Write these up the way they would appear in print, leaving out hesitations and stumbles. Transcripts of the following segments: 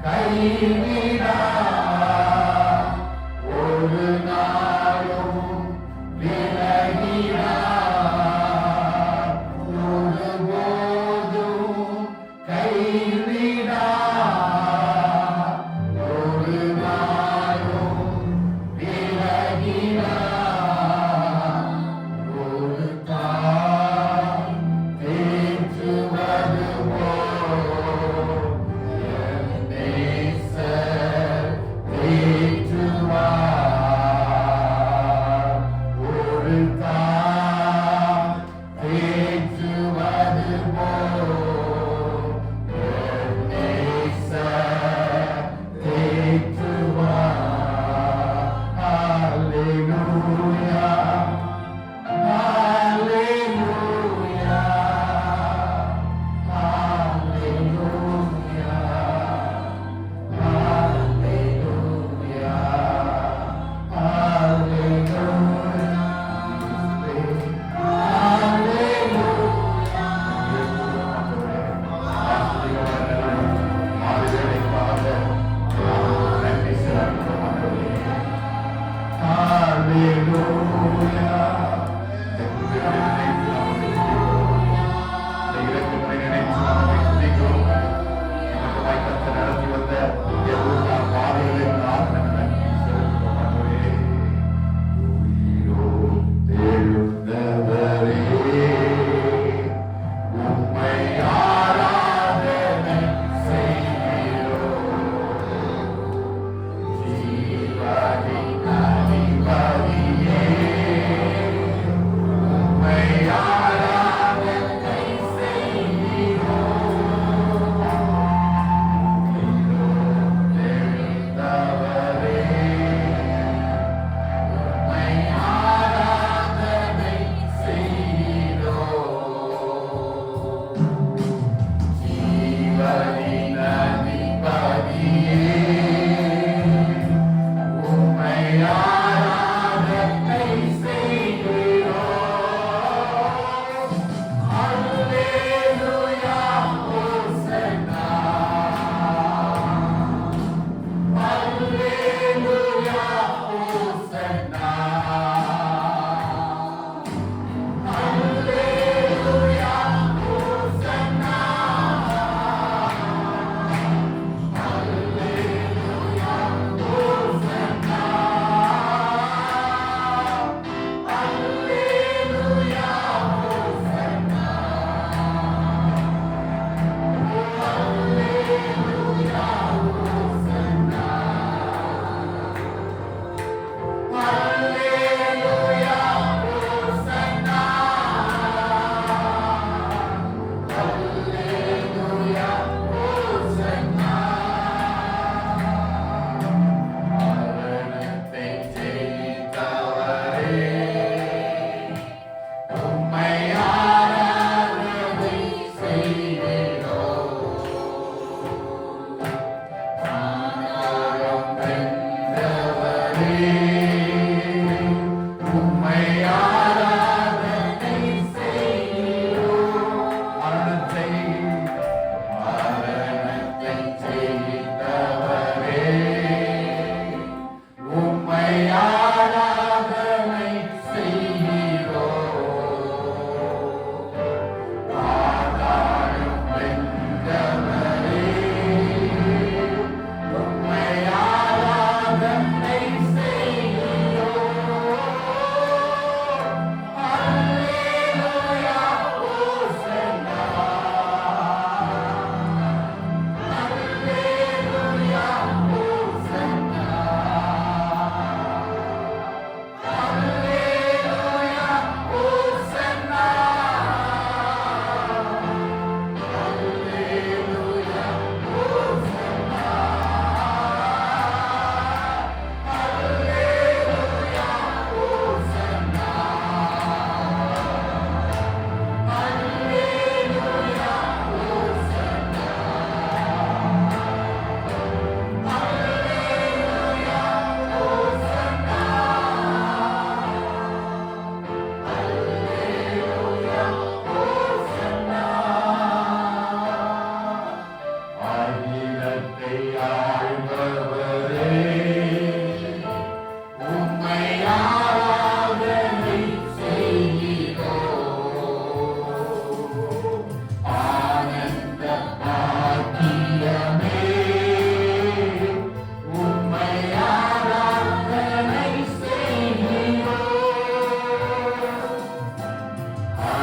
கைவிடா ஒரு நாள்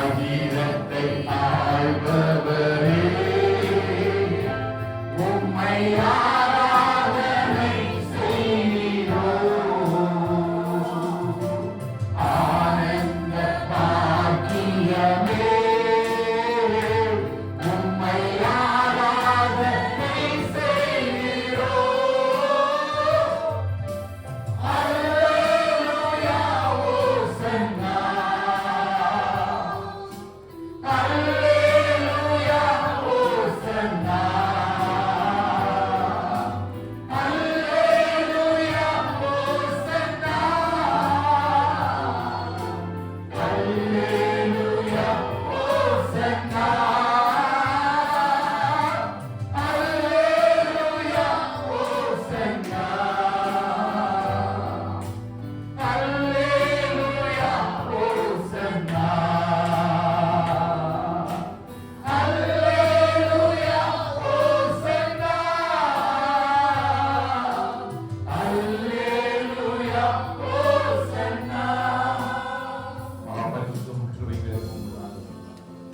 அகிலத்தை ஆள்பவரே, உம்மை ஆராதனை செய்கிறோம். ஆனந்த பாக்கியமே, உம்மை ஆராதனை செய்கிறோம். அல்லேலூயா ஓசன்னா, அல்லேலூயா ஓசன்னா, அல்லேலூயா ஓசன்னா, அல்லேலூயா ஓசன்னா, அல்லேலூயா ஓசன்னா, அல்லேலூயா ஓசன்னா, அல்லேலூயா ஓசன்னா, அல்லேலூயா ஓசன்னா. மகாபரிசுத்தம் கிருபைகளுக்கு உண்டானது.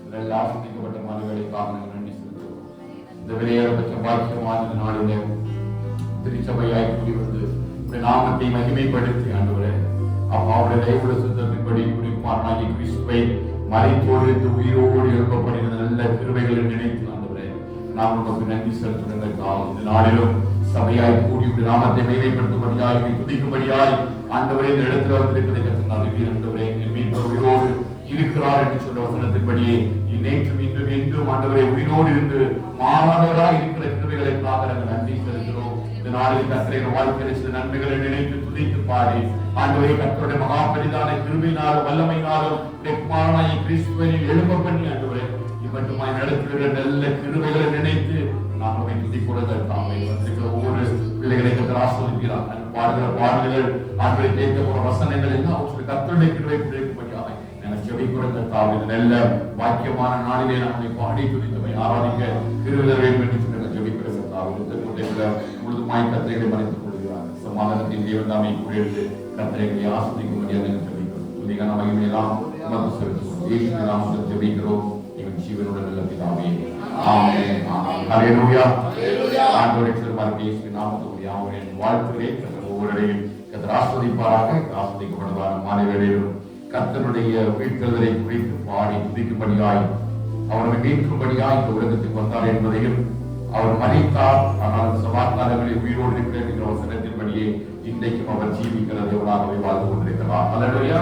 இதெல்லாம் ஆசீர்வதிக்கப்பட்ட மாணவர்களுக்காக நாங்கள் நன்றி செலுத்துகிறோம். இந்த விலையேறப்பட்ட பாக்கியமான இந்த நாளிலே திருச்சபையாய் கூடி வந்து உடைய நாமத்தை மகிமைப்படுத்தி ஆண்டவரே, அப்பாவுடைய தயவுள்ள சுத்தத்தின்படி குடிக்குமாரனாகிய கிறிஸ்துவை மறைத்தோடு உயிரோடு எழுப்பப்படுகிற நல்ல கிருபைகளை நினைத்து ஆண்டவரே, நாம் உமக்கு நன்றி செலுத்துவதற்காக இந்த நாளிலும் சபையாய் கூடி உடைய நாமத்தை மகிமைப்படுத்தும்படியாய் துதிக்கும்படியாய் ஆண்டவரே இந்த இடத்துல வந்திருப்பதை கற்றுனார்கள். ஆண்டவரே, என் மீட்பர் உயிரோடு இருக்கிறார் என்று சொன்ன வசனத்தின்படியே நேற்றும் இன்றும் என்றும் ஆண்டவரை உயிரோடு இருந்து மாறாதவராய் இருக்கிற கிருபைகளுக்காக நாங்கள் நன்றி செலுத்துகிறோம். இந்த நாளில் கர்த்தருடைய வாழ்க்கையில் சில நன்மைகளை நினைத்து துதித்து பாடி ஆண்டவரை கர்த்தருடைய மகா பெரிதான கிருபையினாலும் வல்லமையினாலும் குமாரனாகிய கிறிஸ்துவை எழும்ப பண்ணி ஆண்டவரே இம்மட்டுமாய் நடத்துகிற நல்ல கிருபைகளை நினைத்து நாம் அவை துதிக்கூடதற்காக வந்திருக்கிற ஒவ்வொரு பிள்ளைகளை கர்த்தர் ஆசீர்வதிக்கிறார். பாடுகிற பாடல்கள் ஆண்டவரை கேட்க போற வசனங்கள் எல்லாம் அவற்றுடைய கர்த்தருடைய கிருபை கிடைக்கும்படியாக எனக்கு செவி கொடுத்தற்காக இந்த நல்ல வாக்கியமான நாளிலே நம்மை பாடி துதித்தமை ஆராதிக்க கிருபை வேண்டும் என்று சொல்லி செவி கொடுத்தற்காக முழுதுமாய் கர்த்தரை மறைத்துக் கொள்கிறார். சமாதானத்தின் தேவன் தாமே கூறியது கர்த்தரை ஆசீர்வதிக்கும்படியாக ஜெபிக்கிறோம். துதிக்கான மகிமையெல்லாம் உமக்கு செலுத்துகிறோம். இயேசுவின் நாமத்தில் ஜெபிக்கிறோம் எங்கள் ஜீவனுடன் நல்ல பிதாவே, ஆமென். ஹல்லேலூயா. ஆண்டவரே திருமறை இயேசுவின் நாமத்தில் யாவரையும் வாழ்த்துகிறேன். கர்த்தர் ஒவ்வொருவரையும் கர்த்தர் ஆசீர்வதிப்பாராக. ஆசீர்வதிக்கப்படுவார். மாலை வேளையிலும் கர்த்தருடைய வீழ்த்தலை குறித்து பாடி துதிக்கும்படியாய் அவரை மீட்கும்படியாய் இந்த உலகத்துக்கு வந்தார் என்பதையும் அவர் மரித்தார் ஆனால் சமாதானங்களில் உயிரோடு இருக்கிறார் என்ற வசனத்தின்படியே இன்றைக்கும் அவர் ஜீவிக்கிற தேவனாகவே வாழ்ந்து கொண்டிருக்கிறார். அல்லேலூயா.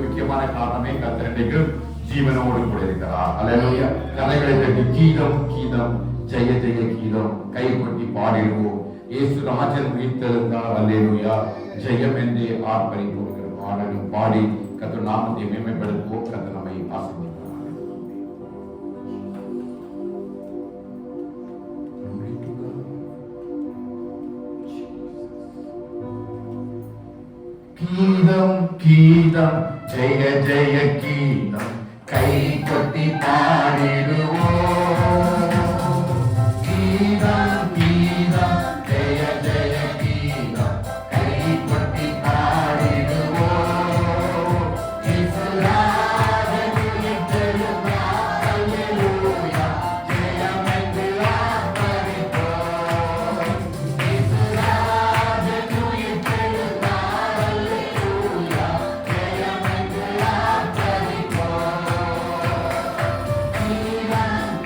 முக்கியமான காரணமே கர்த்தர் இன்றைக்கு ஜீவனோடு கூட இருக்கிறார். அல்லேலூயா. கலைகளை தட்டி கீதம் கீதம் ஜெய ஜெய கீதம் கை கொட்டி பாடிடுவோம். இயேசு ராஜன் உயிர்த்தெழுந்தார். அல்லேலூயா. ஜெயம் என்றே ஆர்ப்பரிப்போம். பாடலும் பாடி கர்த்தர் நாமத்தை மேன்மைப்படுத்துவோம். கர்த்தர் நம்மை ஆசீர்வதிப்பார். கீதம் கீதம் ஜெய ஜெய கீதம் கை கொட்டி பாடிடுவோம். கீதம் கீதம் ஜெய ஜெய கீதம் கை கொட்டி பாடிடுவோம். இயேசுராஜன் உயிர்த்தெழுந்தார். அல்லேலூயா. ஜெயம் என்று ஆர்ப்பரிப்போம். இயேசுராஜன் உயிர்த்தெழுந்தார். அல்லேலூயா. ஜெயம் என்று ஆர்ப்பரிப்போம். கீதம்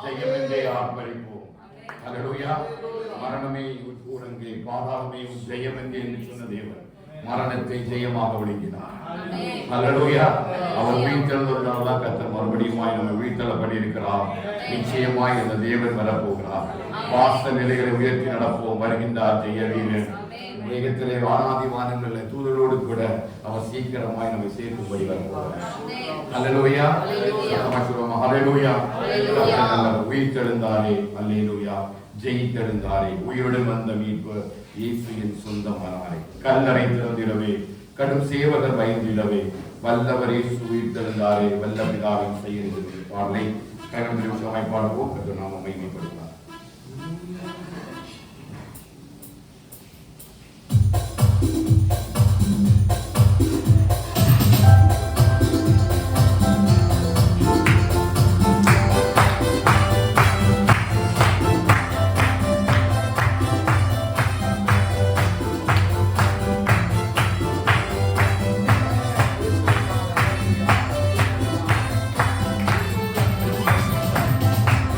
ஜெயம் என்றே ஆர்ப்பரிப்போம். அல்லேலூயா. மரணமே உறங்கே, பாதாளமே ஜெயம் என்றே என்று சொன்ன தேவன் மரணத்தை ஜெயமாக விளங்கினார். அல்லேலூயா. அவர் வீழ்த்தெழுந்தவர்களால் கர்த்தர் மறுபடியுமாய் நம்ம வீழ்த்தலப்படி இருக்கிறார். நிச்சயமாய் அந்த தேவன் வரப்போகிறார். வாச நிலைகளை உயர்த்தி நடப்போம். வருகின்றார் ஜெய வீரன். வேகத்திலே வானாதிவானங்களில் தூதரோடு கூட அவர் சீக்கிரமாய் நம்மை சேர்க்கும்படி வருவார். அல்லேலூயா. அல்லேலூயா. உயிர்த்தெழுந்தாரே. அல்லேலூயா. ஜெயித்தெழுந்தாரே. உயிருடன் வந்த மீட்பு இயேசுவின் சொந்தமானாரே. கல்லறை திறந்திடவே, கடும் சேவகர் பயந்திடவே, வல்லவரே உயிர்த்தெழுந்தாரே. வல்ல பிதாவின் செய்கிறது பாடலை கரங்களில் பாடுவோம். கர்த்தர் நாம மகிமைப்படுத்தார்.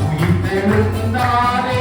உயிர்த்தெழுந்தாரே.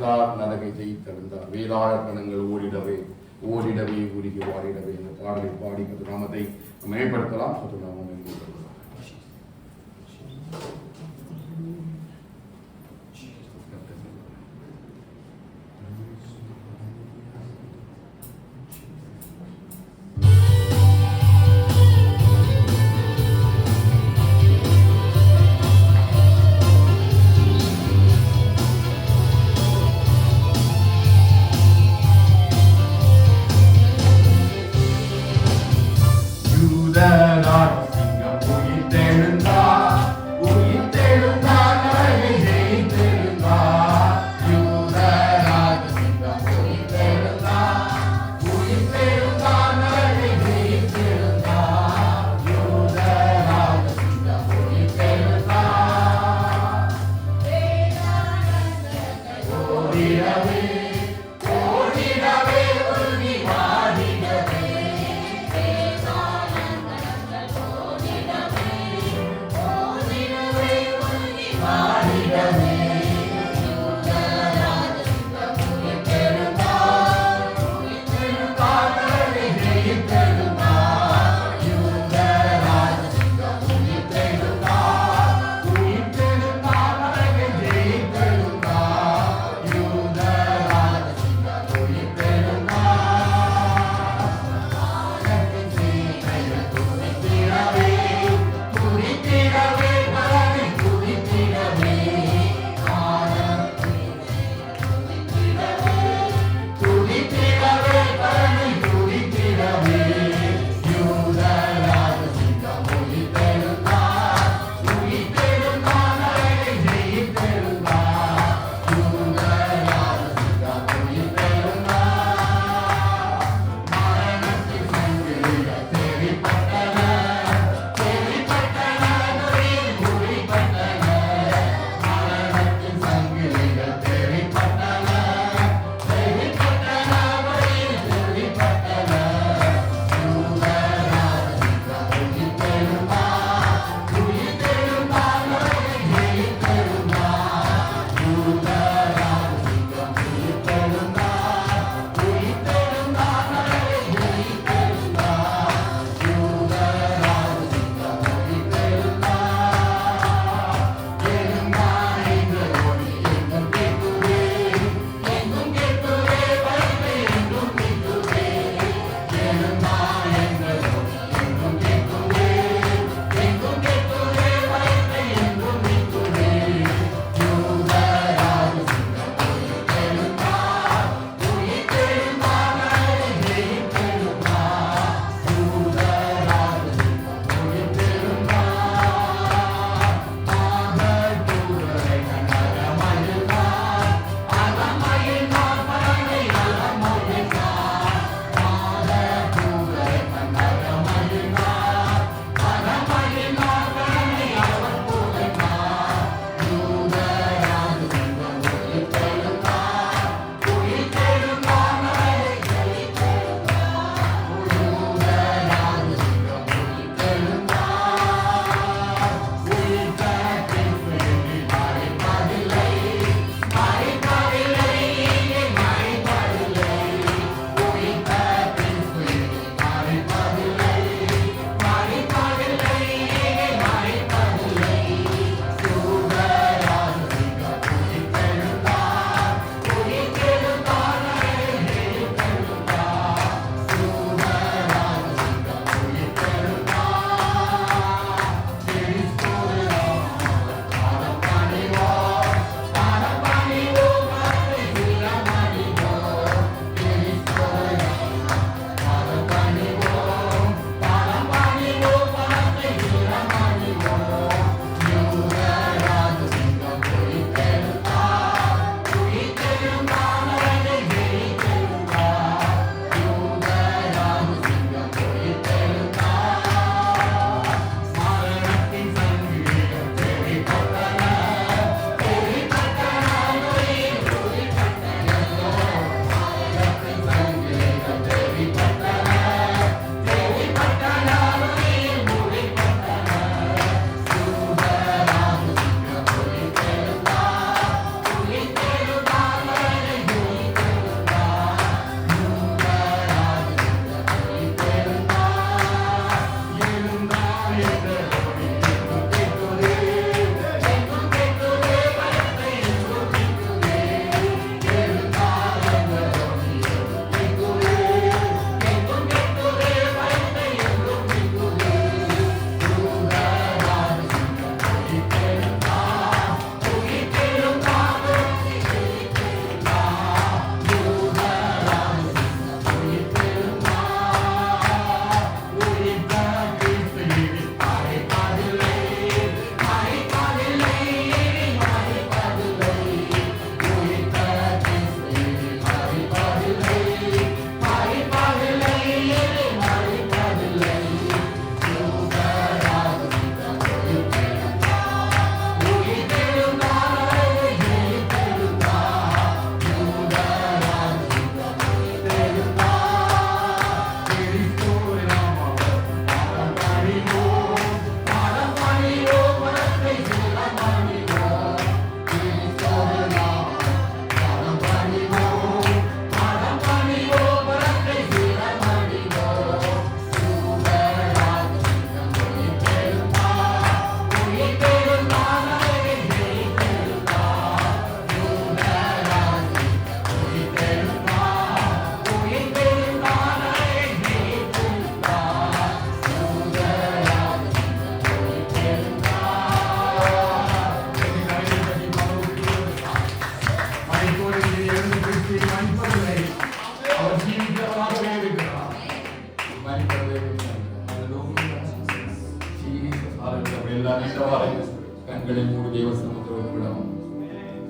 வென்றார் நரகை ஜெயித்தெழுந்தார். வேதாள கணங்கள் ஓடிடவே ஓடிடவே உருகி வாடிடவே இந்த பாடலை பாடி நாமத்தை மேம்படுத்தலாம். நாம that I sing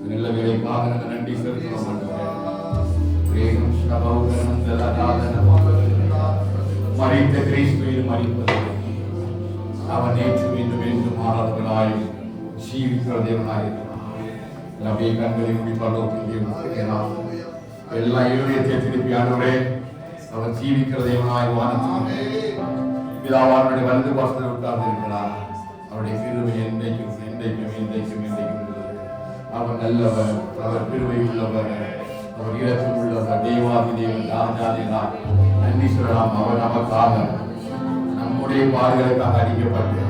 நல்ல வேலைக்காக நாங்கள் நன்றி செலுத்துவோம் ஆண்டவரே. பிரேகம் மறித்த கிறிஸ்துவில் மறிப்பது அவர் நேற்று மீண்டும் மீண்டும் மாறாதவனாய் ஜீவிக்கிற தேவனாய் அப்படியே கண்களை முடிப்பாளோ எல்லா இருதயத்தை திருப்பி ஆண்டவரே அவர் ஜீவிக்கிற தேவனாய் வானத்திலே பிதாவானுடைய வலது பாசத்தில் உட்கார்ந்து இருக்கிறார். அவருடைய கிருபை என்றைக்கும் என்றைக்கும் என்றைக்கும் என்றைக்கும் அவர் நல்லவர், அவர் கிருபை உள்ளவர், அவர் இரக்கம் உள்ளவர், தேவாதி தேவன் ராஜாதிராஜ். நன்றி சொல்லலாம். அவர் நமக்காக நம்முடைய பாடுகளுக்காக அடிக்கப்பட்டு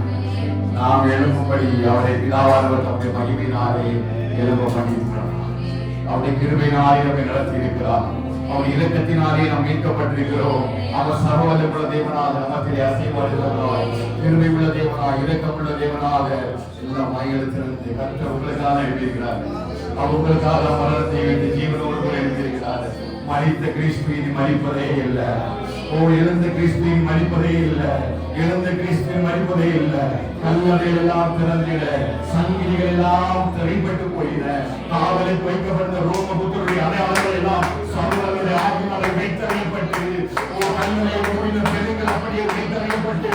நாம் எழுப்பும்படி அவரை பிதாவானவர் தம்முடைய மகிமையினாலே எழுப்ப பண்ணியிருக்கிறார். அவருடைய கிருபையினாலே நம்மை நடத்தி இருக்கிறார். அவர் இரக்கத்தினாலே நாம் மீட்கப்பட்டிருக்கிறோம். அவர் சர்வவல்லமையுள்ள தேவனாக நமக்கு ஆசீர்வாதமாய், கிருபை உள்ள தேவனாய், இரக்கம் உள்ள தேவனாக எல்லா மையத்திலிருந்து கர்த்தர் உங்களுக்காக எழுதியிருக்கிறார். அவர் உங்களுக்காக மரணத்தை வைத்து ஜீவனோடு கூட எழுதியிருக்கிறார். மரித்த கிறிஸ்துவின் மரிப்பதே இல்லை. எழுந்த கிறிஸ்துவின் மரிப்பதே இல்லை. எழுந்த கிறிஸ்துவின் மரிப்பதே இல்லை. கல்லறைகள் எல்லாம் திறந்திட, சங்கிலிகள் எல்லாம் திரைப்பட்டு போயிட, காவலுக்கு வைக்கப்பட்ட ரோம புத்தருடைய அடையாளங்கள் எல்லாம் சர்வங்களுடைய ஆத்மாவை வைத்தறியப்பட்டு, கல்லறை மூடின பெண்கள் அப்படியே வைத்தறியப்பட்டு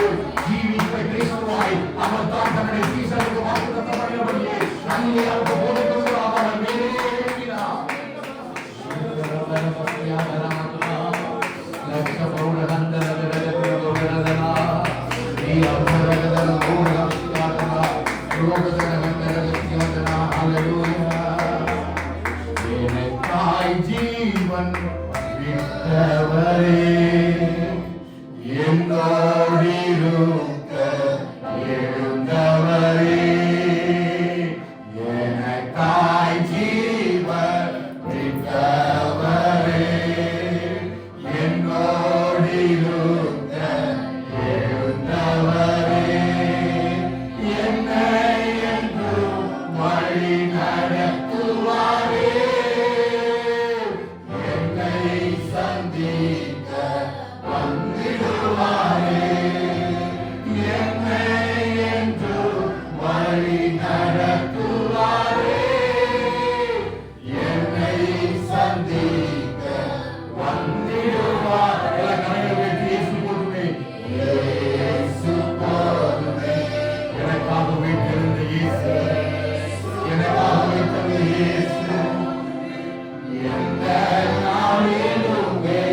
ஜீவித்த கிறிஸ்துவாய் அவர் தான் தன்னுடைய சீசனுக்கு வாக்குத்தத்தம் பண்ணினபடியே கல்லையாருக்கு போதைக்கு அவர் மேலே எழுப்பினார். ஜீவன் விட்டவரே என்னோடிருக்க எழுந்தவரே, எனக்காய் ஜீவன் விட்டவரே என்னோடிருக்க எழுந்தவரே, என்னை என்றும் வழி நடத்துவாரே, என்னை சந்திக்க வந்திடுவாரே, என்னை என்றும் வழி நடத்துவாரே, என்னை சந்திக்க வந்திடுவாரே. இயேசு போதுமே, இயேசு போதுமே, எனக்காக வைத்திருந்த இயேசு, எனக்காக வைத்திருந்த இயேசு, எந்த நாளிலுமே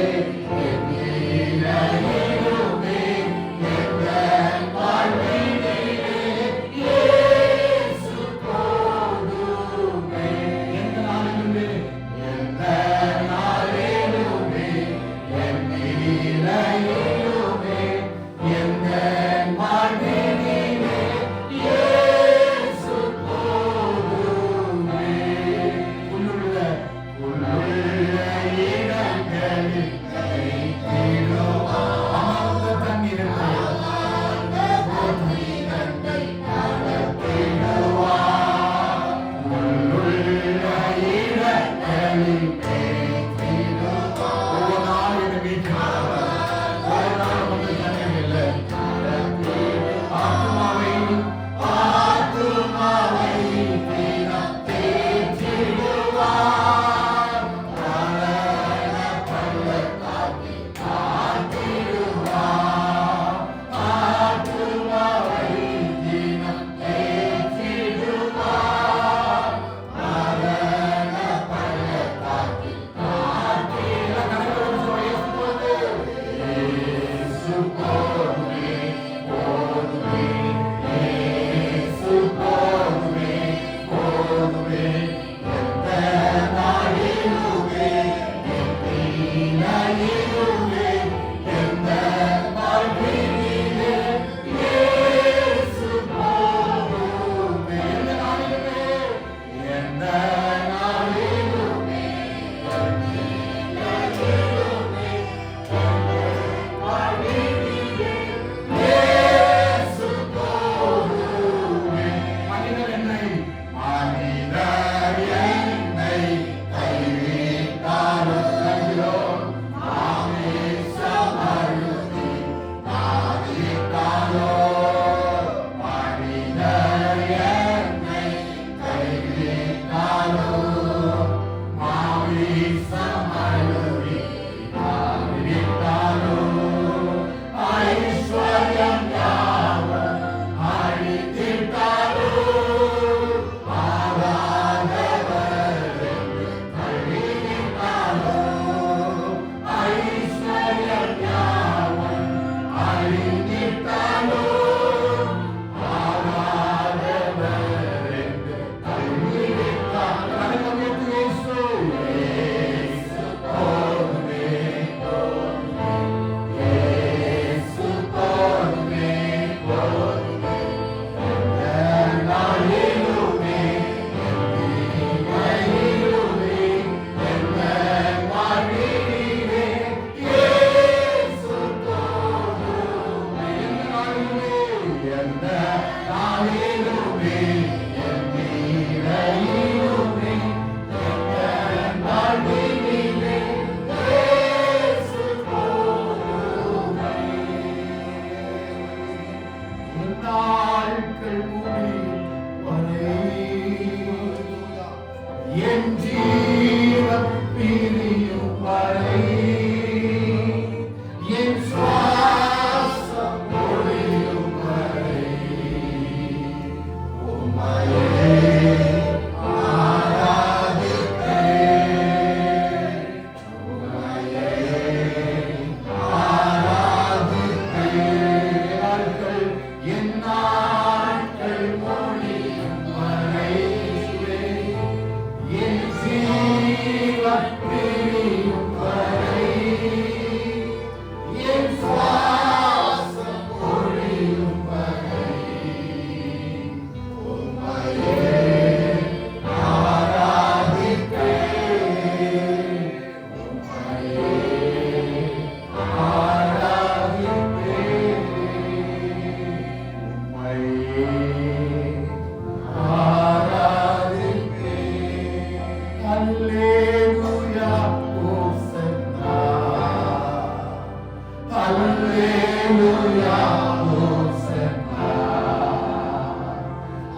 Hallelujah, Hosanna.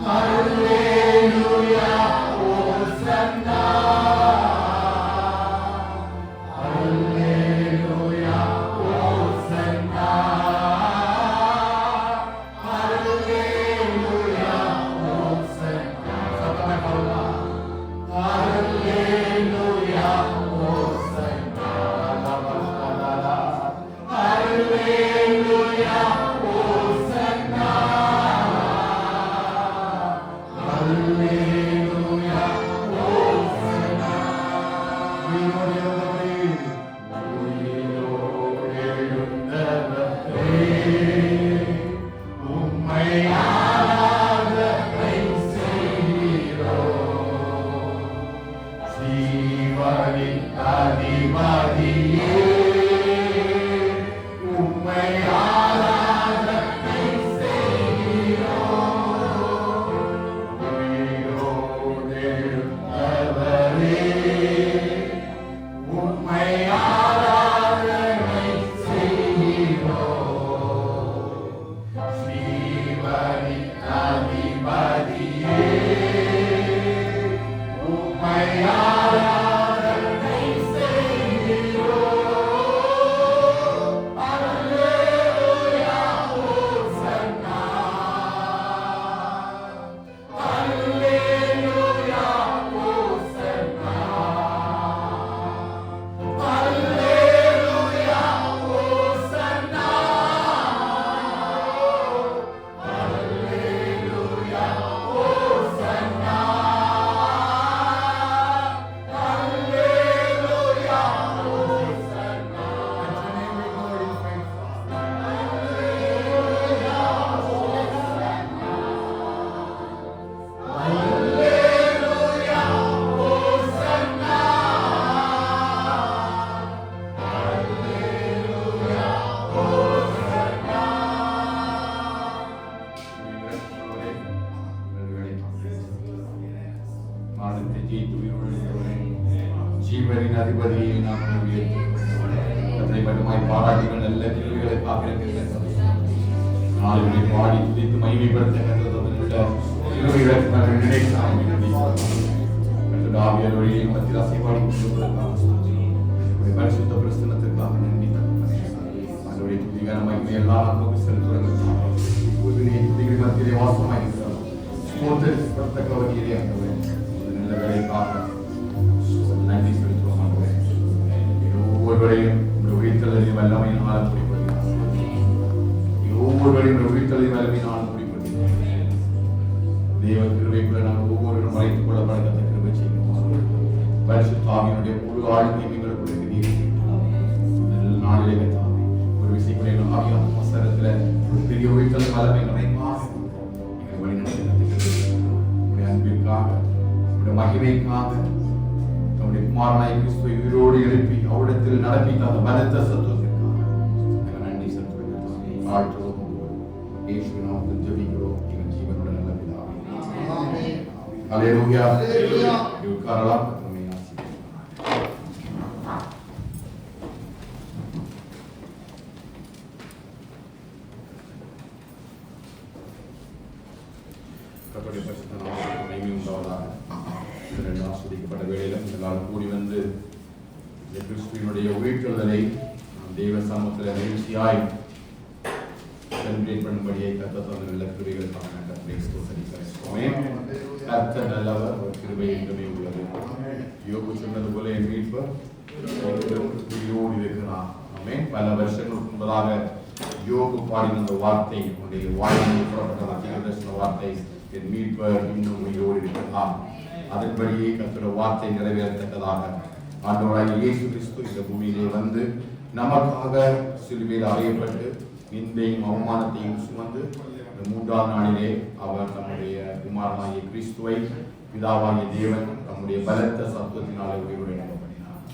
Hallelujah, Hosanna. Hallelujah, Hosanna. Hallelujah, Hosanna. Sabda mein bola. Hallelujah, Hosanna. Hallelujah, Hosanna. Hallelujah, Hosanna. உம்மை ஆராதனை செய்கிறோம். ஜீவனின் அதிபதியே, உம்மை ஆராதனை செய்கிறோம். உயிரோடு எழுந்தவரே, உம்மை ஆராதனை செய்கிறோம். ஜீவனின் அதிபதியே, உம்மை ஆராதனை செய்கிறோம். Hallelujah, Hosanna. Hallelujah, Hosanna. Hallelujah, Hosanna. Hallelujah, Hosanna. Hallelujah, Hosanna. Hallelujah, Hosanna. Hallelujah, Hosanna. மானத்தை ஜெயித்து உயிரோடு ஜீவனின் அதிபதியை நாம் உயர்த்தி மட்டுமாய் பாராட்டிகள் நல்ல கேள்விகளை பார்க்கிறேன். நாளுகளை பாடி துதித்து மகிமைப்படுத்த ஆவியர் வழியை மத்தியில் அசைபாடி கொண்டிருப்பதற்காக பரிசுத்த பிரசனத்திற்காக நன்றி. அதனுடைய துதிகான மகிமை எல்லாம் நமக்கு செலுத்துவதற்காக துதிகள் மத்தியிலே வாசமாயிருக்கிறார். ஸ்தோத்திரத்தக்க வகையிலே ஆண்டவரே, நல்ல வேலைக்காக நன்றி செலுத்துவோம். ஆண்டவரே, ஒவ்வொருவரையும் உயிர்த்தலின் வல்லமையின் ஆள முடிப்படுகிறார். ஒவ்வொருவரையும் உயிர்த்தலின் வல்லமையின் ஆள முடிப்படுகிறார். தேவ கிருபைக்குள்ள நாங்கள் ஒவ்வொருவரும் மறைத்துக் கொள்ள பழக்கத்தை கிருபை செய்யும். பரிசுத்த ஆவியினுடைய முழு ஆளுமை எங்களுக்குள்ள நாளிலே தாமே ஒரு விஷயங்களை ஆவியான அவசரத்துல பெரிய உயிர்த்தல் வல்லமை நிறைவாக எங்களை வழிநடத்தி அன்பிற்காக மகிமைக்காக நம்முடைய குமாரனாய் கிறிஸ்துவை உயிரோடு எழுப்பி அவரிடத்தில் நடப்பித்த அந்த பலத்த சத்துவத்திற்காக நன்றி செலுத்துகிறோம். ஆழ்த்துவோம். இயேசுவின் நாமத்தில் ஜெபிக்கிறோம் எங்கள் ஜீவனுடைய நல்ல பிதாவே. ஆமென். ஹல்லேலூயா. ஹல்லேலூயா. உட்காரலாம். கர்த்தருடைய பரிசுத்த நாமத்திற்கு மகிமை உண்டாவதாக. இந்த ஆசீர்வதிக்கப்பட்ட வேளையிலும் எல்லாரும் கூடி வந்து இந்த கிறிஸ்துவினுடைய உயிர்த்தெழுதலை தெய்வ சமூகத்தில் மகிழ்ச்சியாய் செலிப்ரேட் பண்ணும்படியை கர்த்தர் தந்த நல்ல கிருபைகளுக்காக கர்த்தரை ஸ்தோத்திரிக்கிறேன். கர்த்தர் நல்லவர், அவர் கிருபை என்றுமே உள்ளது. யோபு சொன்னது போல என் மீட்பர் உயிரோடு இருக்கிறார். ஆமென். பல வருஷங்களுக்கு முன்பதாக யோபு பாடின அந்த வார்த்தை உன்னுடைய வாயிலில் புறப்பட்ட தீர்க்கதரிசன வார்த்தை, என் மீட்பர் இன்னும் உயிரோடு இருக்கிறார். அதன்படியே கர்த்தருடைய வார்த்தை நிறைவேறத்தக்கதாக ஆண்டவராகிய இயேசு கிறிஸ்து இந்த பூமியிலே வந்து நமக்காக சிலுவையில் அறையப்பட்டு நிந்தையும் அவமானத்தையும் சுமந்து இந்த 3ஆம் நாளிலே அவர் தம்முடைய குமாரனாகிய கிறிஸ்துவை பிதாவாகிய தேவன் தம்முடைய பலத்த சத்துவத்தினாலே உயிரோடு எழுப்பப்படினார்.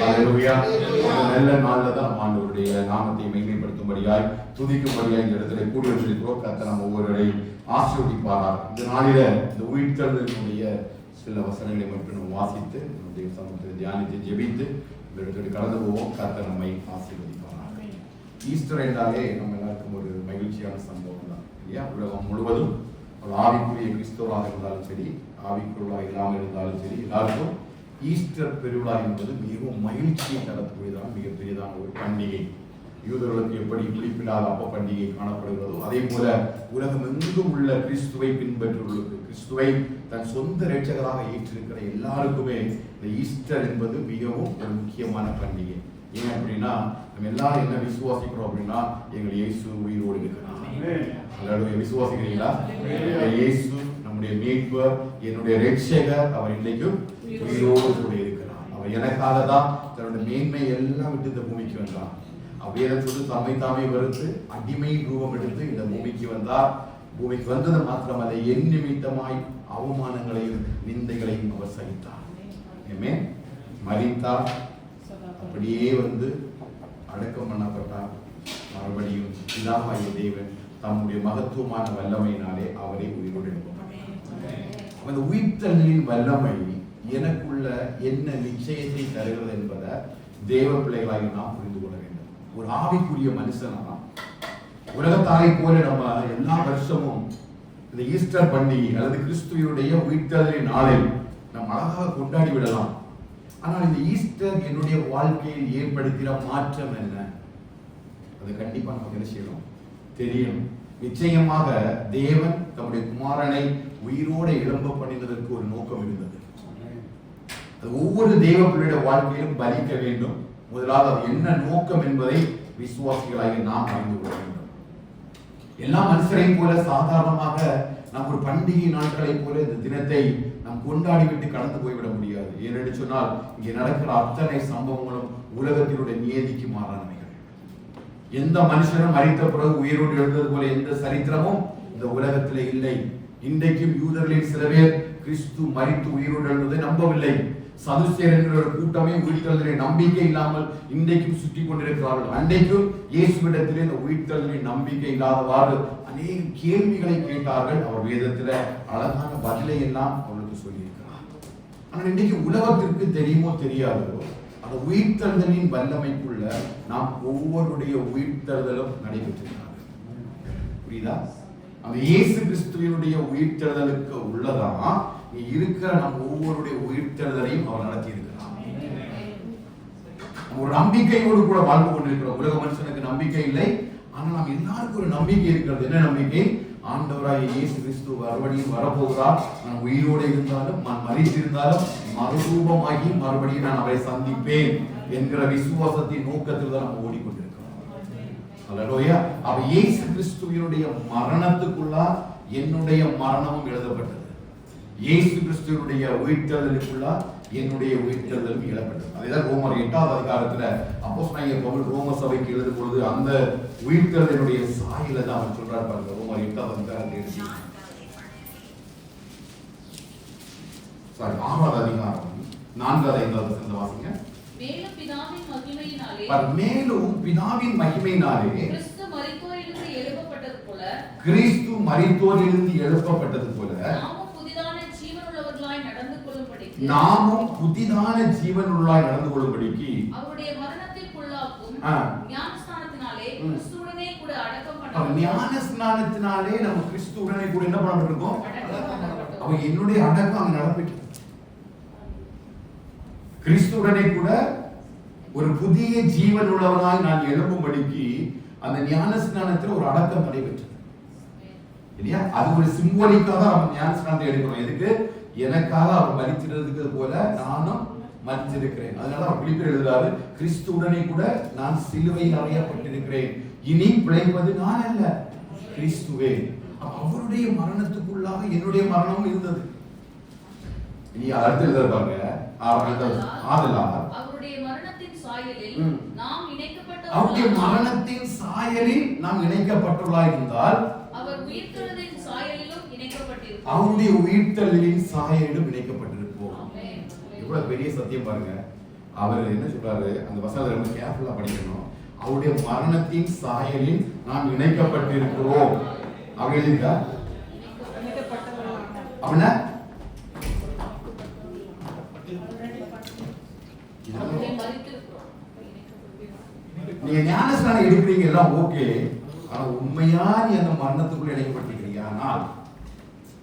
ஹல்லேலூயா. நல்ல நாள்ல தான் ஆண்டவருடைய நாமத்தை மகிமைப்படுத்தும்படியாய் துதிக்கும்படியாய் இந்த இடத்துல கூடி வந்திருக்கிறோம். கர்த்தர் நம்ம ஒவ்வொருவரையும் ஆசீர்வதிப்பாரார். இந்த நாளில இந்த உயிர்த்தெழுதலினுடைய சில வசனங்களை மட்டும் நம்ம வாசித்து நம்முடைய சமூகத்தில் தியானித்து ஜெபித்து இந்த கடந்து போவோம். கர்த்தர் நம்மை ஆசீர்வதிப்பார். ஈஸ்டர் என்றாலே நம்ம எல்லாருக்கும் ஒரு மகிழ்ச்சியான சம்பவம் தான் இல்லையா? உலகம் முழுவதும் ஒரு ஆவிக்குரிய கிறிஸ்தவராக இருந்தாலும் சரி, ஆவிக்குள்ளாக இல்லாமல் இருந்தாலும் சரி, எல்லாருக்கும் ஈஸ்டர் பெருவிழா என்பது மிகவும் மகிழ்ச்சியை தரக்கூடியதான மிகப்பெரியதான ஒரு பண்டிகை. யூதர்களுக்கு எப்படி புளிப்பில்லாத அப்ப பண்டிகை காணப்படுகிறதோ அதே போல உலகம் எங்கும் உள்ள கிறிஸ்துவை பின்பற்றுவர்களுக்கு, கிறிஸ்துவை தன் சொந்த இரட்சகராக ஏற்றிருக்கிற எல்லாருக்குமே இந்த ஈஸ்டர் என்பது மிகவும் ஒரு முக்கியமான பண்டிகை. ஏன் அப்படின்னா நம்ம எல்லாரும் என்ன விசுவாசிக்கிறோம் அப்படின்னா எங்கள் இயேசு உயிரோடு இருக்கிறார். விசுவாசிக்கிறீங்களா? இயேசு நம்முடைய மீட்பர், என்னுடைய இரட்சகர், அவர் இன்றைக்கும் உயிரோடு கூட இருக்கிறார். அவர் எனக்காக தான் தன்னுடைய மேன்மை எல்லாம் விட்டு இந்த பூமிக்கு வந்தார். வேதம் சொல்லி தம்மை தாமே வெறுத்து அடிமை ரூபம் எடுத்து இந்த பூமிக்கு வந்தார். பூமிக்கு வந்தது மாத்திரமல்ல, என் நிமித்தமாய் அவமானங்களையும் நிந்தைகளையும் அவர் சகித்தார். மரித்தார், அப்படியே வந்து அடக்கம் பண்ணப்பட்டார். மறுபடியும் பிதாவாகிய தேவன் தம்முடைய மகத்துவமான வல்லமையினாலே அவரை உயிரோடு எழுப்பினார். அந்த உயிர்த்தலின் வல்லமை எனக்குள்ள என்ன நிச்சயத்தை தருகிறது என்பதை தேவ பிள்ளைகளாகி நாம் புரிந்து கொள்ள வேண்டும். ஒரு ஆவிக்குரிய மனுஷனா உலகத்தாரை போல நம்ம எல்லா வருஷமும் இந்த ஈஸ்டர் பண்டிகை அல்லது கிறிஸ்துவனுடைய உயிர்த்தலின் நாளை நாம் அழகாக கொண்டாடி விடலாம். ஆனால் இந்த ஈஸ்டர் என்னுடைய வாழ்க்கையில் ஏற்படுத்தின மாற்றம் என்ன? அது கண்டிப்பா நமக்கு என்ன செய்யணும், தெரியணும். நிச்சயமாக தேவன் தம்முடைய குமாரனை உயிரோடு எழும்ப பண்ணினதற்கு ஒரு நோக்கம் இருந்தது. அது ஒவ்வொரு தேவ பிள்ளையுடைய வாழ்க்கையிலும் பலிக்க வேண்டும். முதலாவது அது என்ன நோக்கம் என்பதை விசுவாசிகளாக நாம் அறிந்து கொள்ள வேண்டும். எல்லா மனுஷரையும் போல சாதாரணமாக நாம் ஒரு பண்டிகை நாட்களை போல இந்த தினத்தை நாம் கொண்டாடிவிட்டு கடந்து போய்விட முடியாது. ஏனென்று சொன்னால் இங்கே நடக்கிற அத்தனை சம்பவங்களும் உலகத்தினுடைய நியதிக்கு மாறானவைகள். எந்த மனுஷனும் மரித்த பிறகு உயிரோடு எழுந்தது போல எந்த சரித்திரமும் இந்த உலகத்திலே இல்லை. இன்றைக்கும் யூதர்களில் சில பேர் கிறிஸ்து மரித்து உயிரோடு எழுந்ததை நம்பவில்லை. சதுசேயர் என்கிற ஒரு கூட்டமே உயிர்த்தெழுதலை நம்பிக்கை இல்லாமல் இன்றைக்கும் சுற்றி கொண்டிருக்கிறார்கள். அன்றைக்கும் இயேசுவிடத்திலே இந்த உயிர்த்தெழுதலை நம்பிக்கை இல்லாதவாறு அநேக கேள்விகளை கேட்டார்கள். அவர் வேதத்துல அழகான பதிலை எல்லாம் அவர்களுக்கு சொல்லியிருக்கிறார். ஆனால் இன்றைக்கு உலகத்திற்கு தெரியுமோ தெரியாதோ அந்த உயிர்த்தெழுதலின் வல்லமைக்குள்ள நாம் ஒவ்வொருடைய உயிர்த்தெழுதலும் நடைபெற்றிருக்கிறார்கள். புரியுதா? அந்த இயேசு கிறிஸ்துவினுடைய உயிர்த்தெழுதலுக்கு உள்ளதான் இருக்கிற நம் ஒவ்வொருடைய உயிர்த்தெழுதலையும் அவர் நடத்தி இருக்கிறார். ஒரு நம்பிக்கையோடு கூட வாழ்ந்து கொண்டிருக்கிறோம். உலக மனுஷனுக்கு நம்பிக்கை இல்லை, ஆனால் நாம் எல்லாருக்கும் ஒரு நம்பிக்கை இருக்கிறது. என்ன நம்பிக்கை? ஆண்டவராகிய இயேசு கிறிஸ்து மறுபடியும் வரப்போகிறார். நான் உயிரோடு இருந்தாலும், நான் மரித்திருந்தாலும் மறுரூபமாகி மறுபடியும் நான் அவரை சந்திப்பேன் என்கிற விசுவாசத்தின் நோக்கத்தில் தான் நாம் ஓடிக்கொண்டிருக்கிறோம். அல்லேலூயா. அப்ப இயேசு கிறிஸ்துவினுடைய மரணத்துக்குள்ளா என்னுடைய மரணமும் எழுதப்பட்டது. இயேசு கிறிஸ்துவினுடைய உயிர்த்தெழுதலுக்குள்ளா என்னுடைய உயிர்த்தெழுதலும் எழுதப்பட்டது. அதுதான் ரோமர் 8வது அதிகாரத்துல அப்போஸ்தலனாகிய பவுல் ரோம சபைக்கு எழுதும் பொழுது அந்த உயிர்த்தெழுதலுடைய சாயலை தான் அவர் சொல்றார் பாருங்க. ரோமர் 8வது அதிகாரத்தில் 6வது அதிகாரம் 4வது 5வது வசனத்தை வாசிங்க. மேலும் பிதாவின் மகிமையினாலே கிறிஸ்து மரித்தோரிலிருந்து எழுப்பப்பட்டது போல நாமும் புதிதான ஜீவனுள்ளாய் நடந்து கொள்ளும்படிக்கு அவருடைய மரணத்திற்குள்ளாக்கும் ஞானஸ்நானத்தினாலே கிறிஸ்துவுடனே கூட அடக்கம் பண்ணப்பட்டோம். ஞானஸ்நானத்தினாலே நம்ம கிறிஸ்துவுடனே கூட என்ன பண்ணப்பட்டிருக்கோம்? அவ என்னுடைய அடக்கம் அங்க நடந்துச்சு. கிறிஸ்துவுடனே கூட ஒரு புதிய ஜீவன் உள்ளவனாய் நான் எழும்பும்படிக்கு அந்த ஞானஸ்நானத்தில் ஒரு அடக்கம் நடைபெற்றது இல்லையா? அது ஒரு சிம்போலிக்காக நம்ம ஞானஸ்நானத்தை எடுக்கிறோம். எதுக்கு? எனக்காக அவர் மரித்திருந்தது போல நானும் மரித்திருக்கிறேன். அதனால அவர் பிலிப்பியர் எழுதுறாரு, கிறிஸ்துவுடனே கூட நான் சிலுவையில் அறையப்பட்டிருக்கிறேன். இனி பிழைப்பது நான் அல்ல, கிறிஸ்துவே. அவருடைய மரணத்துக்குள்ளாக என்னுடைய மரணமும் இருந்தது. இனி அடுத்து எழுதுறாங்க, ஆதலால் அவருடைய மரணத்தின் சாயலில் நாம் இணைக்கப்பட்டுள்ளாய் இருந்தால் அவர் உயிர்த்தெழுதலின் சாயலிலும் இணைக்கப்பட்டிருப்போம். அவருடைய உயிர்த்தெழுதலின் சாயலிலும் இணைக்கப்பட்டிருப்போம். எவ்வளவு பெரிய சத்தியம் பாருங்க. அவர் என்ன சொல்றாரு? அந்த வசனத்தை ரொம்ப கேர்ஃபுல்லா படிக்கணும். அவருடைய மரணத்தின் சாயலில் நாம் இணைக்கப்பட்டிருக்கிறோம். அவர் எழுதிட்டா அப்படின்னா நீங்க ஞானஸ்நானம் எடுக்கிறீங்க எல்லாம் ஓகே, ஆனா உண்மையா நீ அந்த மரணத்துக்குள்ள இணைக்கப்பட்டிருக்கிறீங்க. ஆனால்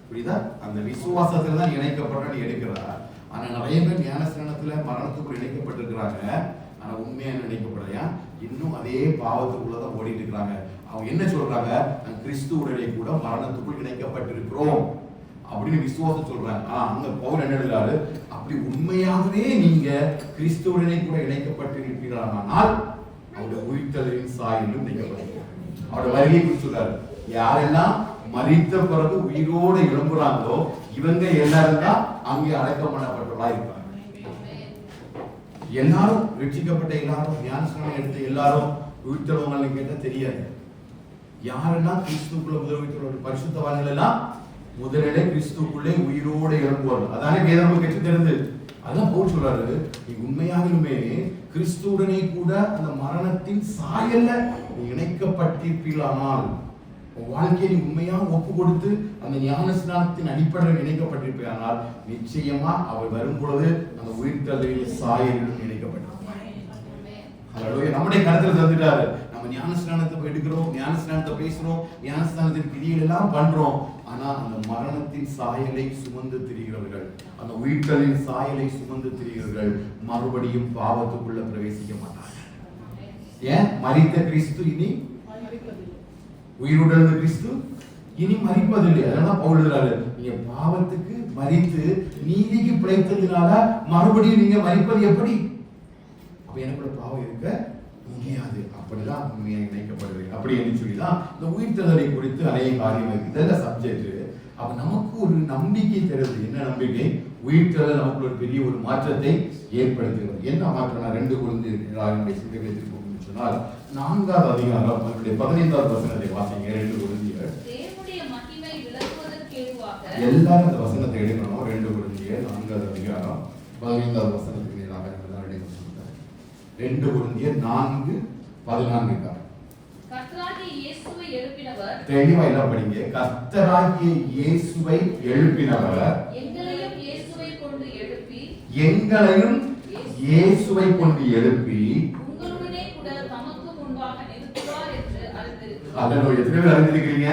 புரியுதா, அந்த விசுவாசத்துல தான் இணைக்கப்பட்ட நீ எடுக்கிறா. ஆனா நிறைய பேர் ஞானஸ்நானத்துல மரணத்துக்குள்ள இணைக்கப்பட்டிருக்கிறாங்க, ஆனா உண்மையா நினைக்கப்படலையா, இன்னும் அதே பாவத்துக்குள்ளதான் ஓடிட்டு இருக்கிறாங்க. அவங்க என்ன சொல்றாங்க, கிறிஸ்துவுடனே கூட மரணத்துக்குள் இணைக்கப்பட்டிருக்கிறோம் அப்படின்னு விசுவாசம் சொல்றாங்க. அங்க பவுல் என்ன எழுதுறாரு, அப்படி உண்மையாகவே நீங்க கிறிஸ்துவுடனே கூட இணைக்கப்பட்டிருக்கிறார்கள் அவருடைய உயிர்த்தலின் சாயலும் இணைக்கப்பட்டிருக்கிறார். அவருடைய வருகையை குறித்து சொல்றாரு, யாரெல்லாம் மரித்த பிறகு உயிரோடு எழும்புறாங்களோ இவங்க எல்லாரும் தான் அங்கே அடக்கம் பண்ணப்பட்டவர்களா இருப்பாங்க. எல்லாரும் ரட்சிக்கப்பட்ட எல்லாரும் ஞானஸ்நானம் எடுத்த எல்லாரும் உயிர்த்தெழுவாங்கன்னு கேட்டா தெரியாது. யாரெல்லாம் கிறிஸ்துக்குள்ள முதல் பரிசுத்தவான்கள் எல்லாம் முதலிலே கிறிஸ்துக்குள்ளே உயிரோடு எழும்புவார்கள். அதானே வேதம் கட்சி தெரிந்து. அதான் பவுல் சொல்றாரு, நீ உண்மையாகலுமே கிறிஸ்துவுடனே கூட அந்த மரணத்தின் சாயல்ல நீ இணைக்கப்பட்டிருப்பீர்களானால், உன் வாழ்க்கையை நீ உண்மையாக ஒப்பு கொடுத்து அந்த ஞானஸ்நானத்தின் அடிப்படையில் இணைக்கப்பட்டிருப்பீர்களானால் நிச்சயமா அவர் வரும் பொழுது அந்த உயிர்த்தலின் சாயலிலும் இணைக்கப்பட்டிருப்பார். நம்முடைய கருத்துல தந்துட்டாரு. நம்ம ஞானஸ்நானத்தை எடுக்கிறோம், ஞானஸ்நானத்தை பேசுறோம், ஞானஸ்நானத்தின் கிரிகள் எல்லாம் பண்றோம். ஆனா அந்த மரணத்தின் சாயலை சுமந்து திரிகிறவர்கள், அந்த உயிர்த்தலின் சாயலை சுமந்து திரிகிறவர்கள் மறுபடியும் பாவத்துக்குள்ள பிரவேசிக்க மாட்டார்கள். ஏன்? மரித்த கிறிஸ்து இனி உயிருடன் கிறிஸ்து இனி மரிப்பதில்லை. அதனால பவுல் எழுதுறாரு, நீங்க பாவத்துக்கு மரித்து நீதிக்கு பிழைத்ததுனால மறுபடியும் நீங்க மரிப்பது எப்படி? அப்ப எனக்குள்ள பாவம் இருக்க முடியாது. அப்படிதான் உண்மையை இணைக்கப்படுது. அப்படி என்று சொல்லிதான் இந்த உயிர்த்தெழுதலை குறித்து அநேக காரியங்கள் இதெல்லாம் சப்ஜெக்ட். அப்ப நமக்கு ஒரு நம்பிக்கை தருது. என்ன நம்பிக்கை? உயிர்த்தெழுதல் நமக்கு ஒரு பெரிய ஒரு மாற்றத்தை ஏற்படுத்துகிறது. என்ன மாற்றம்? 2 கொரிந்தியர் சிந்தனை சொன்னால் 4வது அதிகாரம் 15வது வசனத்தை வாசிங்க. 2 கொரிந்தியர். தேவனுடைய மகிமை விளங்குவதற்கு ஏதுவாக எல்லாரும் அந்த வசனத்தை எடுக்கணும். 2 கொரிந்தியர் 4வது அதிகாரம் 15வது வசனத்துக்கு நேராக 2 கொரிந்தியர் 4:14. கர்த்தராகிய இயேசுவை எழுப்பினவர், தெளிவா எல்லாம் படிங்க. கர்த்தராகிய இயேசுவை எழுப்பினவர் எங்களையும் இயேசுவை கொண்டு எழுப்பி உங்களுடனே கூட தமக்கு முன்பாக நிறுத்துவார் என்று அறிந்திருக்கிறோம். அல்லேலூயா. எத்தனை பேர் அறிந்திருக்கிறீங்க?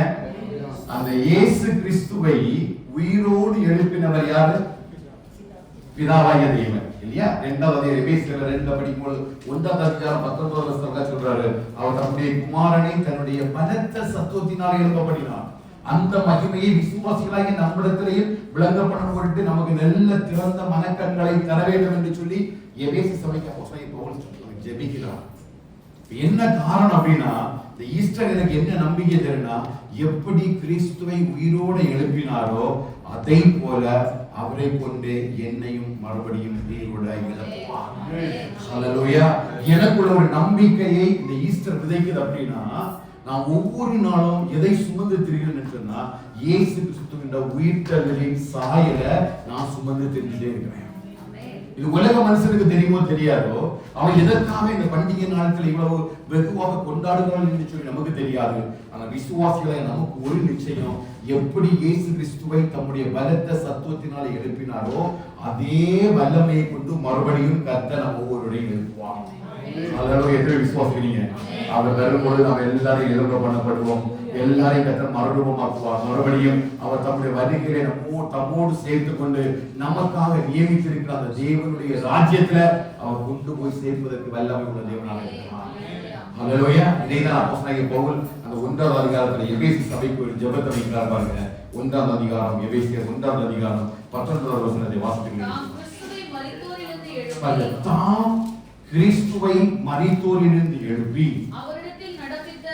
அந்த இயேசு கிறிஸ்துவை உயிரோடு எழுப்பினவர் யாரு? பிதாவாகிய தேவன் இல்லையா? 2வது எபேசியர் 2 படிக்கும்போது 1வது அதிகாரம் 19வது வசனத்துல சொல்றாரு, அவர் தம்முடைய குமாரனை தன்னுடைய பலத்த சத்துவத்தினால் எழுப்பப்படினார். அந்த மகிமையை விசுவாசிகளாகிய நம்மிடத்திலேயே விளங்க பண்ண நமக்கு நல்ல திறந்த மனக்கண்களை தர வேண்டும் என்று சொல்லி எபேசு சபைக்கு அப்போஸ்தலன் பவுல் ஜெபிக்கிறார். என்ன காரணம் அப்படின்னா, இந்த ஈஸ்டர் எனக்கு என்ன நம்பிக்கை தருனா, எப்படி கிறிஸ்துவை உயிரோடு எழுப்பினாரோ அதை போல அவரை கொண்டு என்னையும் மறுபடியும் உயிரோட எழுப்புவார். ஹல்லேலூயா. எனக்குள்ள ஒரு நம்பிக்கையை இந்த ஈஸ்டர் விதைக்குது. அப்படின்னா நான் ஒவ்வொரு நாளும் எதை சுமந்து திரிகிறேன்னு சொன்னா, இயேசு கிறிஸ்துவின் உயிர்த்தெழுதலின் சாயலை நான் சுமந்து திரிஞ்சுட்டே இருக்கிறேன். இது உலக மனுஷனுக்கு தெரியுமோ தெரியாதோ, அவன் எதற்காக இந்த பண்டிகை நாட்கள் இவ்வளவு வெகுவாக கொண்டாடுகிறார்கள் என்று சொல்லி நமக்கு தெரியாது. ஆனா விசுவாசிகளை நமக்கு ஒரு நிச்சயம், எப்படி இயேசு கிறிஸ்துவை தம்முடைய பலத்த சத்துவத்தினால எழுப்பினாரோ அதே வல்லமையை கொண்டு மறுபடியும் கர்த்தர் நம்ம ஒவ்வொருவரையும் எழுப்புவார். அதனால எத்தனை விசுவாசிக்கிறீங்க? அவர் வரும்போது நம்ம எல்லாரையும் எழுப்ப பண்ணப்படுவோம். எல்லாரையும் கர்த்தர் மறுரூபமாக்குவார். மறுபடியும் அவர் தம்முடைய வருகையை தம்மோடு சேர்த்து கொண்டு நமக்காக நியமித்திருக்கிற அந்த தேவனுடைய ராஜ்யத்துல அவர் கொண்டு போய் சேர்ப்பதற்கு வல்லமை உள்ள தேவனாக இருக்கிறார். ஹல்லேலூயா. இதைதான் அப்போஸ்தலனாகிய பவுல் அந்த 1வது அதிகாரத்துல எபேசு சபைக்கு ஒரு ஜெபத்தை வைக்கிறார் பாருங்க. 1வது அதிகாரம் எபேசியர் 1வது அதிகாரம் 19வது வசனத்தை வாசிக்கிறீங்க. தாம் கிறிஸ்துவை மரித்தோரிலிருந்து எழுப்பி அவரிடத்தில் நடப்பித்த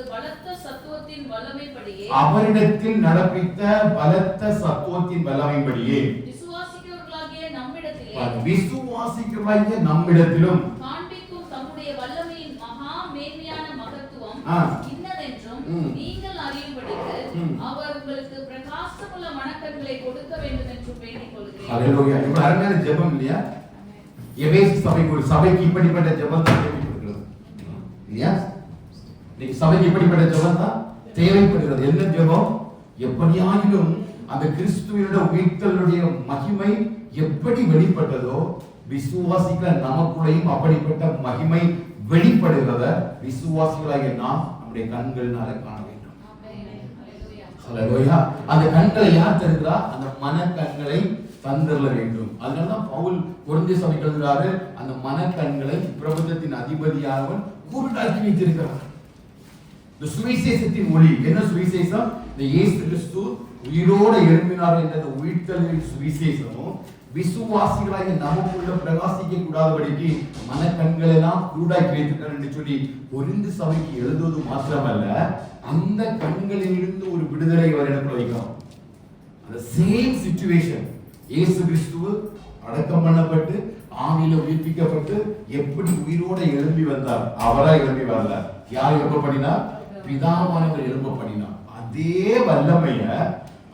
பலத்த சத்துவத்தின் வல்லமைப்படியே விசுவாசிக்கிறவர்களாகிய நம்மிடத்திலும் காண்பிக்கும் தம்முடைய வல்லமையின் மகா மேன்மையான மகத்துவம் இன்னதென்றும் நீங்கள் அறியும்படிக்கு அவர் உங்களுக்கு பிரகாசமுள்ள மனக்கண்களை கொடுக்க வேண்டும் என்று வேண்டிக் கொள்கிறேன். ஹல்லேலூயா. இது அருமையான ஜெபம் இல்லையா? எபேசு சபைக்கு ஒரு சபைக்கு இப்படிப்பட்ட ஜெபம் தான் தேவைப்படுகிறது இல்லையா? இன்னைக்கு சபைக்கு இப்படிப்பட்ட ஜெபம் தான் தேவைப்படுகிறது. என்ன ஜெபம்? எப்படியாயிலும் அந்த கிறிஸ்துவினுடைய உயிர்த்தலுடைய மகிமை எப்படி வெளிப்பட்டதோ விசுவாசிக்கிற நமக்குள்ளேயும் அப்படிப்பட்ட மகிமை வெளிப்படுகிறத விசுவாசிகளாகிய நாம் நம்முடைய கண்கள்னால காண வேண்டும். ஹல்லேலூயா. அந்த கண்களை யார் தருகிறா? அந்த மனக்கண்களை தந்தரல வேண்டும். அதனாலதான் பவுல் கொரிந்திய சபைக்கு எழுதுறாரு, அந்த மனக்கண்களை பிரபஞ்சத்தின் அதிபதியானவன் குருடாக்கி வைத்திருக்கிறார். இந்த சுவிசேஷத்தின் ஒளி என்ன சுவிசேஷம்? இந்த இயேசு கிறிஸ்து உயிரோட எழும்பினார் என்ற உயிர்த்தெழுதலின் சுவிசேஷமும் விசுவாசிகளாக நமக்குள்ள பிரகாசிக்க கூடாதபடிக்கு மனக்கண்கள் எல்லாம் குருடாக்கி வைத்திருக்கிறார் என்று சொல்லி கொரிந்து சபைக்கு எழுதுவது மாத்திரமல்ல, அந்த கண்களிலிருந்து ஒரு விடுதலை அவர் எனக்கு வைக்கணும். அந்த சேம் சிச்சுவேஷன் இயேசு கிறிஸ்துவ அடக்கம் பண்ணப்பட்டு ஆவியில உயிர்ப்பிக்கப்பட்டு எப்படி உயிரோட எழும்பி வந்தார், அவரா எழும்பி வரல. யார் எழுப்ப பண்ணினார்? பிதாவானவர் எழுப்ப பண்ணினார். அதே வல்லமைய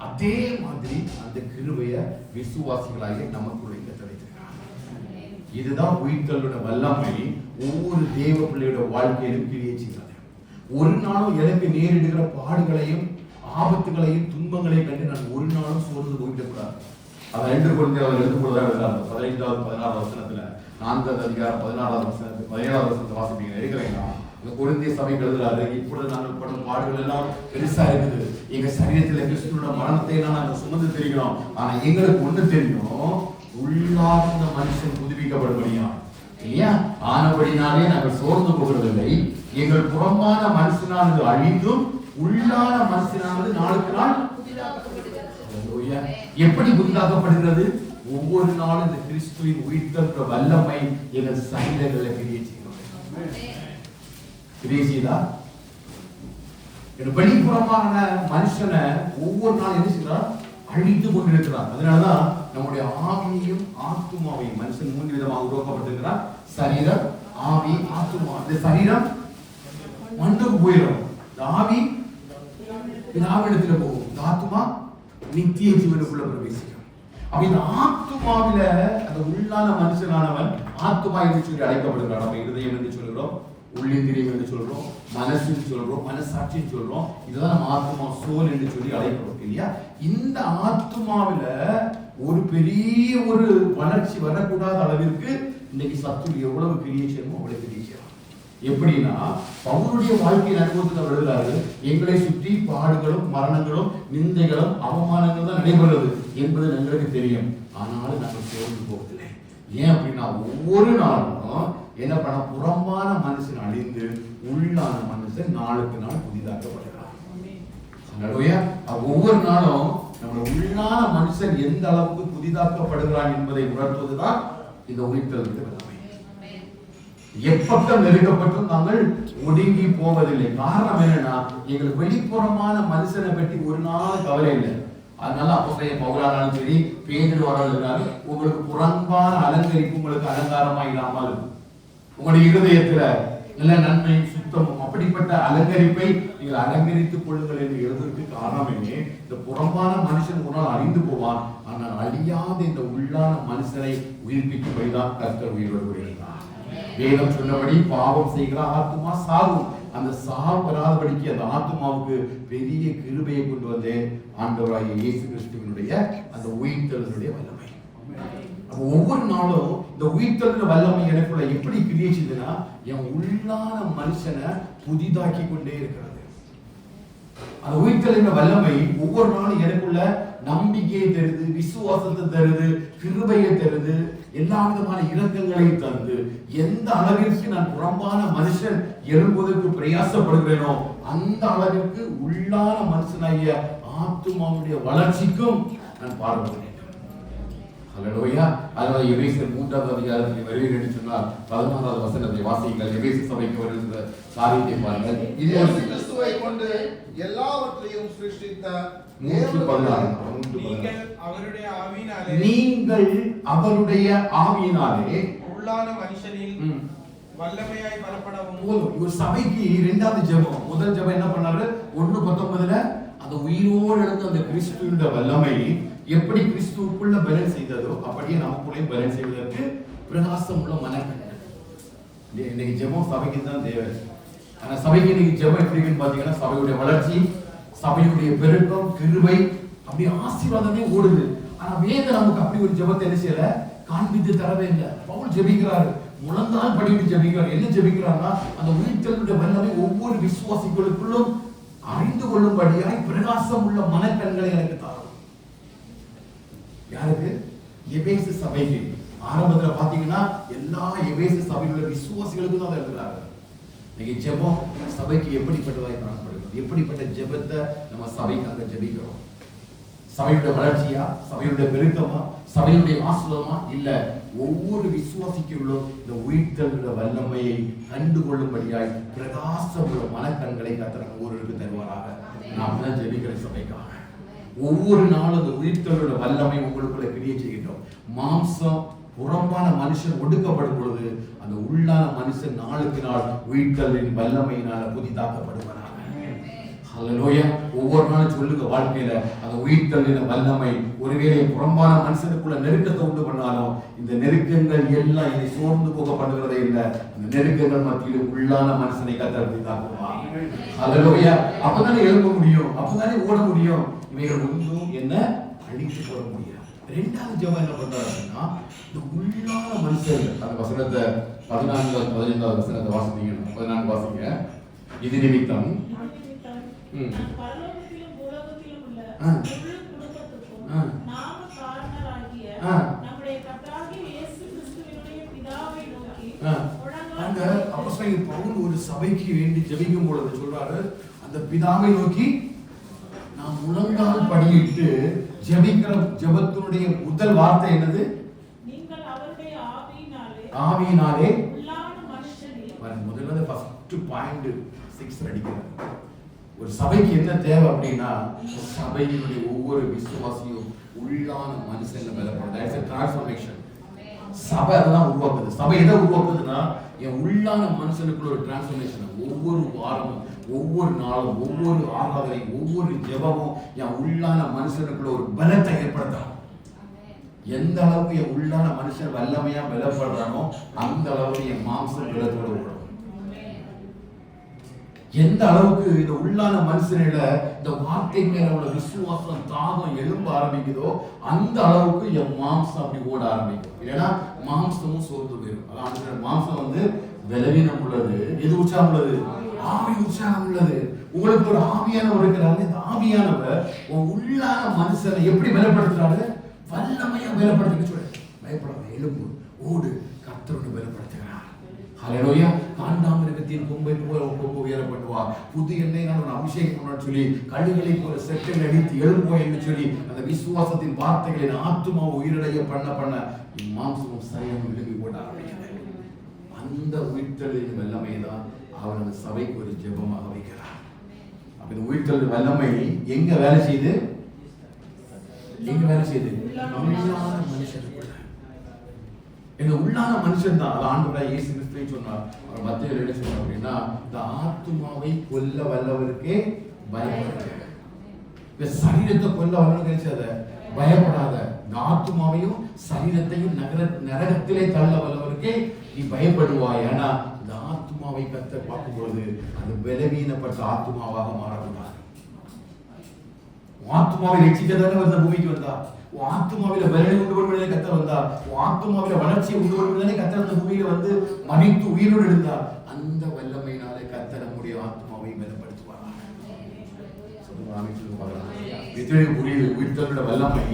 அதே மாதிரி அந்த கிருபைய விசுவாசிகளாக நமக்குள்ள வைத்திருக்கிறார். இதுதான் உயிர்த்தலோட வல்லமை ஒவ்வொரு தேவ பிள்ளையோட வாழ்க்கையிலும் கிரியை செய்கிறது. ஒரு நாளும் எனக்கு நேரிடுகிற பாடுகளையும் ஆபத்துகளையும் துன்பங்களையும் கண்டு நான் ஒரு நாளும் சோர்ந்து போயிடக்கூடாது. அதை 2 கொரிந்தியர் எழுதும்போது 15வது 16வது வசனத்துல 4வது அதிகாரம் 16வது வசனத்துல 17வது வசனத்தை வாசிப்பீங்க. இருக்கிறீங்களா? இந்த கொரிந்திய சபைக்கு எழுதுறாரு, இப்பொழுது நாங்கள் படும் பாடுகள் எல்லாம் பெருசா இருக்குது. எங்க சரீரத்தில் கிறிஸ்துவோட மரணத்தை நாங்கள் சுமந்து தெரிகிறோம். ஆனா எங்களுக்கு ஒண்ணு தெரியும், உள்ளார்ந்த மனுஷன் புதுப்பிக்கப்படும்படியா இல்லையா? ஆனபடினாலே நாங்கள் சோர்ந்து போகிறதில்லை. எங்கள் புறம்பான மனுஷனானது அழிந்தும் உள்ளான மனுஷனானது நாளுக்கு நாள் எப்படி புதிதாக்கப்படுகிறது? ஒவ்வொரு நாளும் இந்த கிறிஸ்துவின் உயிர்த்தெழுந்த வல்லமை எங்கள் சரீரங்களில் கிரியை செய்தா வெளிப்புறமான மனுஷனை ஒவ்வொரு நாள் என்ன செய்யறார்? அழித்து கொண்டிருக்கிறார். அதனாலதான் நம்முடைய ஆவியையும் ஆத்துமாவையும் மனுஷன் 3 விதமாக உருவாக்கப்பட்டிருக்கிறார். சரீரம், ஆவி, ஆத்துமா. இந்த சரீரம் மண்ணுக்கு போயிடும், இந்த ஆவி பிதாவிடத்துல போகும், இந்த ஆத்துமா நித்திய ஜீவனுக்குள்ள பிரவேசிக்கும். அப்ப இந்த ஆத்துமாவில அந்த உள்ளான மனுஷனானவன் ஆத்துமா என்று சொல்லி அழைக்கப்படுகிறான். நம்ம இருதயம் என்று சொல்கிறோம், உள்ளிந்திரியம் என்று சொல்றோம், மனசுன்னு சொல்றோம், மனசாட்சின்னு சொல்றோம். இதுதான் நம்ம ஆத்துமா, சோல் என்று சொல்லி அழைக்கிறோம் இல்லையா? இந்த ஆத்துமாவில ஒரு பெரிய ஒரு வளர்ச்சி வரக்கூடாத அளவிற்கு இன்னைக்கு சத்துரு எவ்வளவு கிரியை செய்யணுமோ அவ்வளவு கிரியை செய்யலாம். எப்படின்னா பவுலுடைய வாழ்க்கையின் அனுபவத்தில் அவர் எழுதுறாரு, எங்களை சுற்றி பாடுகளும் மரணங்களும் நிந்தைகளும் அவமானங்களும் தான் நடைபெறுவது என்பது எங்களுக்கு தெரியும். ஆனாலும் நாங்கள் சோர்ந்து போவதில்லை. ஏன் அப்படின்னா ஒவ்வொரு நாளும் என்ன பண்ண, புறம்பான மனுஷன் அழிந்து உள்ளான மனுஷன் நாளுக்கு நாள் புதிதாக்கப்படுகிறார். ஒவ்வொரு நாளும் நம்ம உள்ளான மனுஷன் எந்த அளவுக்கு புதிதாக்கப்படுகிறான் என்பதை உணர்த்துவதுதான் இந்த உயிர்த்தெழுதல் வல்லமை. எப்பக்கம் நெருக்கப்பட்டும் நாங்கள் ஒடுங்கி போவதில்லை. காரணம் என்னன்னா, எங்களுக்கு வெளிப்புறமான மனுஷனை பற்றி ஒரு நாள் கவலை இல்லை. அதனால அப்போஸ்தலன் பவுலானாலும் சரி, பேதுரு வரலாறு, உங்களுக்கு புறம்பான அலங்கரிப்பு உங்களுக்கு அலங்காரமா இல்லாமல் உங்களுடைய இருதயத்துல நல்ல நன்மையும் சுத்தமும் அப்படிப்பட்ட அலங்கரிப்பை நீங்கள் அலங்கரித்துக் கொள்ளுங்கள் என்று எழுதுவதற்கு காரணமே, இந்த புறம்பான மனுஷன் ஒரு நாள் அழிந்து போவான், ஆனால் அழியாத இந்த உள்ளான மனுஷனை உயிர்ப்பிக்கும்படிதான் கர்த்தர் உயிரோடு வருகிறார். வேதம் சொன்னபடி பாவம் செய்கிற ஆத்துமா சாகும். அந்த சாவு வராதபடிக்கு அந்த ஆத்துமாவுக்கு பெரிய கிருபையை கொண்டு வந்து ஆண்டவராகிய இயேசு கிறிஸ்துவினுடைய அந்த உயிர்த்தெழுதலுடைய வல்லமை. ஒவ்வொரு நாளும் இந்த உயிர்த்தெழுந்த வல்லமை எனக்குள்ள எப்படி கிரியை செய்யுதுன்னா, என் உள்ளான மனுஷனை புதிதாக்கி கொண்டே இருக்கிறது. அந்த உயிர்த்தெழுந்த வல்லமை ஒவ்வொரு நாளும் எனக்குள்ள நம்பிக்கையை தருது, விசுவாசத்தை தருது, கிருபையை தருது, எல்லா விதமான இரக்கங்களையும் தந்து, எந்த அளவிற்கு நான் புறம்பான மனுஷன் எழும்புவதற்கு பிரயாசப்படுகிறேனோ அந்த அளவிற்கு உள்ளான மனுஷனாகிய ஆத்துமாவுடைய வளர்ச்சிக்கும் நான் பாடுபடுகிறேன். அல்லேலூயா. அதனால எபேசியர் 3வது அதிகாரத்தில் வருவீர்கள் என்று சொன்னால் 14வது வசனத்தை வாசியுங்கள். எபேசிய சபைக்கு வருகிற காரியத்தை பாருங்கள். இது கிறிஸ்துவை கொண்டு எல்லாவற்றையும் சிருஷ்டித்த 116 நீங்கள் அவருடைய ஆவியினாலே உள்ளான மனுஷனில் வல்லமையாய் பலப்படவும். ஒரு சபைக்கு 2வது ஜெபம். முதல் ஜெபம் என்ன பண்ணாரு? 1:19 அந்த உயிரோடு எழுந்த அந்த கிறிஸ்துவின் வல்லமை எப்படி கிறிஸ்துவுக்குள்ள பலன் செய்ததோ அப்படியே நமக்குள்ளே பலன் செய்வதற்கு பிரகாசம் உள்ள மனக்கண்கள். இன்னைக்கு ஜெபம் சபைக்கு தான் தேவை. ஆனா சபைக்கு இன்னைக்கு ஜெபம் எப்படி இருக்குன்னு பாத்தீங்கன்னா, சபையுடைய வளர்ச்சி, சபையுடைய பெருக்கம், கிருபை, அப்படி ஆசீர்வாதமே ஓடுது. ஆனா வேதம் நமக்கு அப்படி ஒரு ஜெபத்தை என்ன செய்யல, காண்பித்து தரவே இல்லை. பவுல் ஜெபிக்கிறாரு, முழங்கால் படிட்டு ஜெபிக்கிறார். என்ன ஜெபிக்கிறார்னா அந்த உயிர்த்தெழுந்த வல்லமை ஒவ்வொரு விசுவாசிகளுக்குள்ளும் அறிந்து கொள்ளும்படியாய் பிரகாசம் உள்ள மனக்கண்களை எனக்கு தாரும். யாருக்கு? எபேசு சபைக்கு. ஆரம்பத்துல பாத்தீங்கன்னா எல்லா எபேசு சபையில் உள்ள விசுவாசிகளுக்கும் தான் எழுதுறாங்க. இன்னைக்கு ஜெபம் சபைக்கு எப்படிப்பட்டதாய் காணப்படுகிறது? எப்படிப்பட்ட ஜெபத்தை நம்ம சபைக்காக ஜெபிக்கிறோம்? சபையுடைய வளர்ச்சியா, சபையுடைய பெருக்கமா, சபையுடைய ஆசீர்வாதமா? இல்ல, ஒவ்வொரு விசுவாசிக்குள்ள இந்த உயிர்த்தெழுந்த வல்லமையை கண்டுகொள்ளும்படியாய் பிரகாசம் உள்ள மனக்கண்களை கர்த்தர் ஒவ்வொருவருக்கு தருவாராக. நாம் தான் ஜெபிக்கிற சபைக்காக ஒவ்வொரு நாளும் அந்த உயிர்த்தெழுந்த வல்லமை உங்களுக்குள்ள கிரியை செய்கின்றோம். மாம்சம் புறம்பான மனுஷன் ஒடுக்கப்படும் பொழுது அந்த உள்ளான மனுஷன் நாளுக்கு நாள் உயிர்த்தெழுதலின் வல்லமையினால புதிதாக்கப்படுவாராக. ஹல்லேலூயா. ஒவ்வொரு நாளும் சொல்லுங்க, வாழ்க்கையில அந்த உயிர்த்தெழுதலின் வல்லமை ஒருவேளை புறம்பான மனுஷனுக்குள்ள நெருக்கத்தை உண்டு பண்ணாலும் இந்த நெருக்கங்கள் எல்லாம் இனி சோர்ந்து போகப்படுகிறதே இல்லை. அந்த நெருக்கங்கள் மத்தியில் உள்ளான மனுஷனை கர்த்தர் புதிதாக்குவார். ஹல்லேலூயா. அப்பதானே எழும்ப முடியும், அப்பதானே ஓட முடியும். இவைகள் ஒன்றும் என்ன அழித்து போட முடியாது. இரண்டாவது ஜெபம் என்ன பண்றாருன்னா, இந்த உள்ளான மனுஷர்கள், அந்த வசனத்தை 14 15 வசனத்தை வாசிங்க. 14 வாசிங்க. இது நிமித்தம் பரலோகத்திலும் பூலோகத்திலும் உள்ள முழு குடும்பத்துக்கும் நாம காரணராகிய நம்முடைய கர்த்தராகிய இயேசு கிறிஸ்துவினுடைய பிதாவை நோக்கி அந்த அப்போஸ்தலன் பவுல் ஒரு சபைக்கு வேண்டி ஜெபிக்கும் பொழுது சொல்றாரு, அந்த பிதாவை நோக்கி நாம் முழங்கால் படியிட்டு ஜெபிக்கிற ஜெபத்தினுடைய முதல் வார்த்தை என்னது? நீங்கள் அவருடைய ஆவியினாலே உள்ளான மனுஷனில். முதல்ல ஃபர்ஸ்ட் பாயிண்ட் 6 அடிக்கிறார். ஒரு சபைக்கு என்ன தேவை அப்படின்னா, சபையினுடைய ஒவ்வொரு விசுவாசியும் உள்ளான மனுஷன் பலப்படும். That's a transformation. சபை அதான் உருவாக்குது. சபை எதை உருவாக்குதுன்னா, என் உள்ளான மனுஷனுக்குள்ள ஒரு டிரான்ஸ்ஃபர்மேஷன். ஒவ்வொரு வாரமும், ஒவ்வொரு நாளும், ஒவ்வொரு ஆராதனை, ஒவ்வொரு ஜெபமும் என் உள்ளான மனுஷனுக்குள்ள ஒரு பலத்தை ஏற்படுத்தும். எந்த அளவுக்கு என் உள்ளான மனுஷன் வல்லமையா பலப்படுறானோ அந்த அளவுக்கு என் மாம்சம் பலத்தோட ஓடும். எந்த அளவுக்கு இந்த உள்ளான மனுஷனில இந்த வார்த்தை மேல உள்ள விசுவாசம் தாகம் எழும்ப ஆரம்பிக்குதோ அந்த அளவுக்கு என் மாம்சம் அப்படி ஓட ஆரம்பிக்கும். இல்லைன்னா மாம்சமும் சோர்ந்து போயிடும். அதான் மாம்சம் வந்து பலவீனம் உள்ளது. எது உற்சாகம் உள்ளது? ஆவி உற்சாகம் உள்ளது. உங்களுக்கு ஒரு ஆவியானவர் இருக்கிறாரு. இந்த ஆவியானவர் உன் உள்ளான மனுஷனை எப்படி பலப்படுத்துறாரு? வல்லமையா பலப்படுத்த சொல்லு. பயப்படாத, எழும்பு, ஓடு, கர்த்தரோடு பலப்படுத்துகிறார். ஹல்லேலூயா. காண்டாமிருகத்தின் கொம்பை போல கொம்பு உயர பண்ணுவார். புது எண்ணெய் நான் அபிஷேகம் பண்ண சொல்லி கழுகளை போல செட்டல் அடித்து எழும்போ என்று சொல்லி அந்த விசுவாசத்தின் வார்த்தைகளின் ஆத்துமாவை உயிரடைய பண்ண மாம்சமும் சரியாக எழுப்பி போட ஆரம்பிக்கிறது. அந்த உயிர்த்தலின் வல்லமை தான் அவர் அந்த சபைக்கு ஒரு ஜெபமாக வைக்கிறார். அப்ப இந்த உயிர்த்தல் வல்லமை எங்க வேலை செய்யுது? எங்க வேலை செய்யுது? உள்ளான மனுஷனுக்குள்ள. இந்த உள்ளான மனுஷன் தான் ஆண்டவராய் இயேசு கிறிஸ்துவை சொன்னார். அவர் மத்தேயுல என்ன சொன்னார் அப்படின்னா, இந்த ஆத்துமாவை கொல்ல வல்லவருக்கே பயப்படாத. இந்த சரீரத்தை கொல்ல வல்லவருக்கு நினைச்சாத, பயப்படாத. இந்த ஆத்துமாவையும் சரீரத்தையும் நரகத்திலே தள்ள வல்லவருக்கே நீ பயப்படுவாய். ஆனா இந்த ஆத்துமாவை கர்த்தர் பார்க்கும்போது அது பலவீனப்பட்ட ஆத்துமாவாக மாறக்கூடாது. ஆத்துமாவை ரட்சிக்கதானே வந்த பூமிக்கு வந்தா. ஆத்துமாவில பலனை உண்டு பண்ணுவதே கர்த்தர் வந்தா. ஆத்துமாவில வளர்ச்சியை உண்டு பண்ணுவதே கர்த்தர் அந்த பூமியில வந்து மரித்து உயிரோடு இருந்தார். அந்த வல்லமையினாலே கர்த்தர் நம்முடைய ஆத்துமாவை பலப்படுத்துவார். புரியுது? உயிர்த்தலோட வல்லமை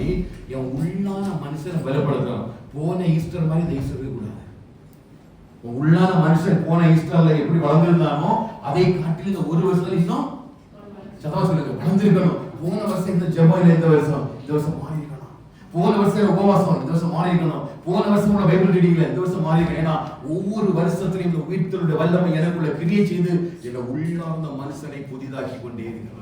என் உள்ளான மனுஷனை பலப்படுத்தணும். போன ஈஸ்டர் மாதிரி இந்த ஈஸ்டர் கூடாது. உள்ளான மனுஷன் போன ஈஸ்டர்ல எப்படி வளர்ந்திருந்தானோ அதை காட்டில் இந்த ஒரு வருஷத்துல இன்னும் சதா சொல்லுங்க வளர்ந்திருக்கணும். போன வருஷம் இந்த ஜெபம் இல்லை, இந்த வருஷம் மாறி இருக்கணும். போன வருஷம் உபவாசம், இந்த வருஷம் மாறி இருக்கணும். போன வருஷம் பைபிள் ரீடிங்ல இந்த வருஷம் மாறி இருக்கணும். ஏன்னா ஒவ்வொரு வருஷத்திலையும் இந்த உயிர்த்தலுடைய வல்லமை எனக்குள்ள கிரியை செய்து என்ற உள்ளார்ந்த மனுஷனை புதிதாக்கி கொண்டே இருக்கிறது.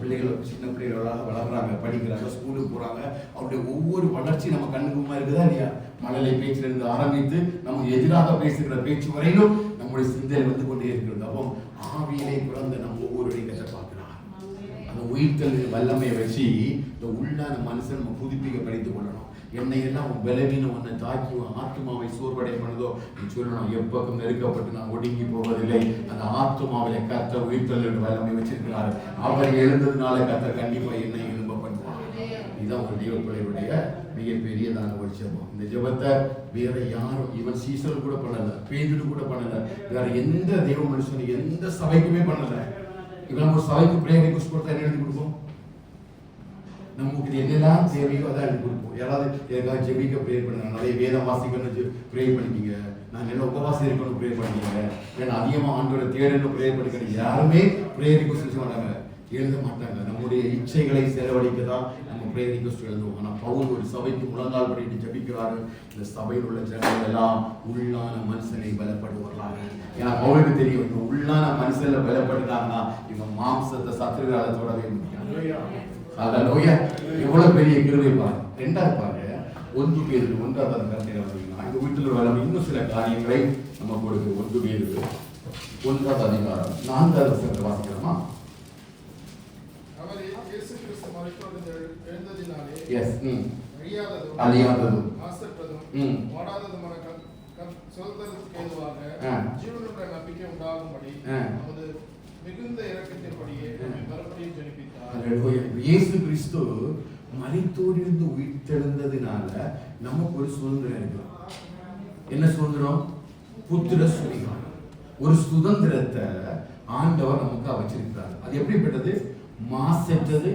பிள்ளைகள் சின்ன பிள்ளைகளாக வளர்றாங்க, படிக்கிறாங்க, ஸ்கூலுக்கு போறாங்க. அவருடைய ஒவ்வொரு வளர்ச்சி நம்ம கண்ணுக்குமா இருக்குதா இல்லையா? மழலை பேச்சில இருந்து ஆரம்பித்து நமக்கு எதிராக பேசுகிற பேச்சு வரையிலும் நம்முடைய சிந்தனை வந்து கொண்டே இருக்கிறது. அப்போ ஆவியிலே பிறந்த நம்ம ஒவ்வொருவரையும் கற்று பார்க்கிறார். அந்த உயிர்த்தல் வல்லமையை வச்சு இந்த உள்ளான மனுஷன் நம்ம புதுப்பிக்க படித்துக் கொள்ளணும். என்னையெல்லாம் பலவீனம் உன்னை தாக்கி ஆத்மாவை சோர்வடை பண்ணதோ நீ சொல்லணும், எப்பக்கம் நெருக்கப்பட்டு நான் ஒடுங்கி போவதில்லை. அந்த ஆத்மாவில கர்த்தர் உயிர்த்தல் வல்லமை வச்சிருக்கிறார். அவர் எழுந்ததுனால கர்த்தர் கண்டிப்பா என்னை எழும்ப பண்ணுவார். இதுதான் ஒரு தெய்வ பிள்ளைகளுடைய மிகப்பெரியதான ஒரு ஜெபம். இந்த ஜெபத்தை வேற யாரும், இவன் சீசன் கூட பண்ணல, பேதுரு கூட பண்ணல, வேற எந்த தெய்வ மனுஷன் எந்த சபைக்குமே பண்ணல. இவன் ஒரு சபைக்கு பிரேயர் ரிக்வெஸ்ட் கொடுத்தா என்ன எழுதி கொடுப்போம்? நமக்கு என்னெல்லாம் தேவையோ அதான் எழுதி கொடுப்போம். யாராவது எனக்காக ஜெபிக்க ப்ரே பண்ணுங்க, நிறைய வேதம் வாசிக்கணும்னு ப்ரே பண்ணிக்கிங்க, நான் என்ன உபவாசம் இருக்கணும் ப்ரே பண்ணிக்கிங்க, ஏன்னா அதிகமாக ஆண்டோட தேடணும் ப்ரே பண்ணிக்கிறீங்க. யாருமே ப்ரேயர் ரிக்வெஸ்ட் செய்ய மாட்டாங்க, எழுத மாட்டாங்க. நம்முடைய இச்சைகளை செலவழிக்க தான் நம்ம ப்ரேயர் ரிக்வெஸ்ட் எழுதுவோம். ஆனால் பவுல் ஒரு சபைக்கு முழங்கால் பண்ணிட்டு ஜெபிக்கிறாரு. இந்த சபையில் உள்ள ஜனங்கள் எல்லாம் உள்ளான மனுஷனை பலப்படுவாங்க. ஏன்னா பவுலுக்கு தெரியும், இந்த உள்ளான மனுஷன்ல பலப்படுறாங்கன்னா இவங்க மாம்சத்தை சத்துருவால தொடவே முடியாது. ஹல்லேலூயா. எவ்வளவு பெரிய கிருபை பாருங்க. ரெண்டாவது பாருங்க, 1 பேதுரு 1வது கட்டளை அப்படின்னா இந்த வீட்டில் வர இன்னும் சில காரியங்களை நம்ம கொடுக்கு. 1 பேதுரு 1வது அதிகாரம் 4வது வசனத்தை வாசிக்கிறோமா? அவர் இயேசு கிறிஸ்து மரித்தோரிலிருந்து எழுந்ததினாலே அழியாததும் மாசற்றதும் வாடாததுமான சுதந்திரத்துக்கு ஏதுவாக ஜீவனுள்ள நம்பிக்கை உண்டாகும்படி நமது மிகுந்த இரக்கத்தின்படியே மறுபடியும் ஜெனிப்பித்தார். இயேசு கிறிஸ்து மரித்தோரிலிருந்து உயிர்த்தெழுந்ததினால நமக்கு ஒரு சுதந்திரம் இருக்கலாம். என்ன சுதந்திரம்? புத்திர சுதந்திரம். ஒரு சுதந்திரத்தை ஆண்டவர் நமக்கு வச்சிருக்கிறார். அது எப்படிப்பட்டது? மாசற்றது,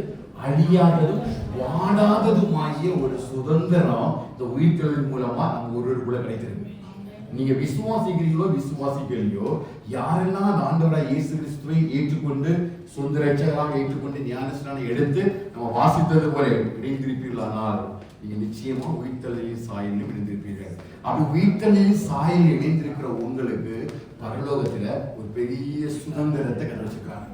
அழியாததும் வாடாததுமாகிய ஒரு சுதந்திரம் இந்த உயிர்த்தெழுதல் மூலமா நம்ம ஒருவருக்குள்ள கிடைத்திருக்கு. நீங்க விசுவாசிக்கிறீங்களோ விசுவாசிக்கலையோ, யாரெல்லாம் அந்த ஆண்டவராய் இயேசு கிறிஸ்துவை ஏற்றுக்கொண்டு சொந்த ரட்சகராக ஏற்றுக்கொண்டு ஞானஸ்நானம் எடுத்து நம்ம வாசித்தது போல இணைந்திருப்பீர்களானால் நீங்க நிச்சயமா உயிர்த்தெழுதலின் சாயலில் இணைந்திருப்பீர்கள். அப்படி உயிர்த்தெழுதலின் சாயலில் இணைந்திருக்கிற உங்களுக்கு பரலோகத்துல ஒரு பெரிய சுதந்திரத்தை கிடைச்சிருக்காங்க.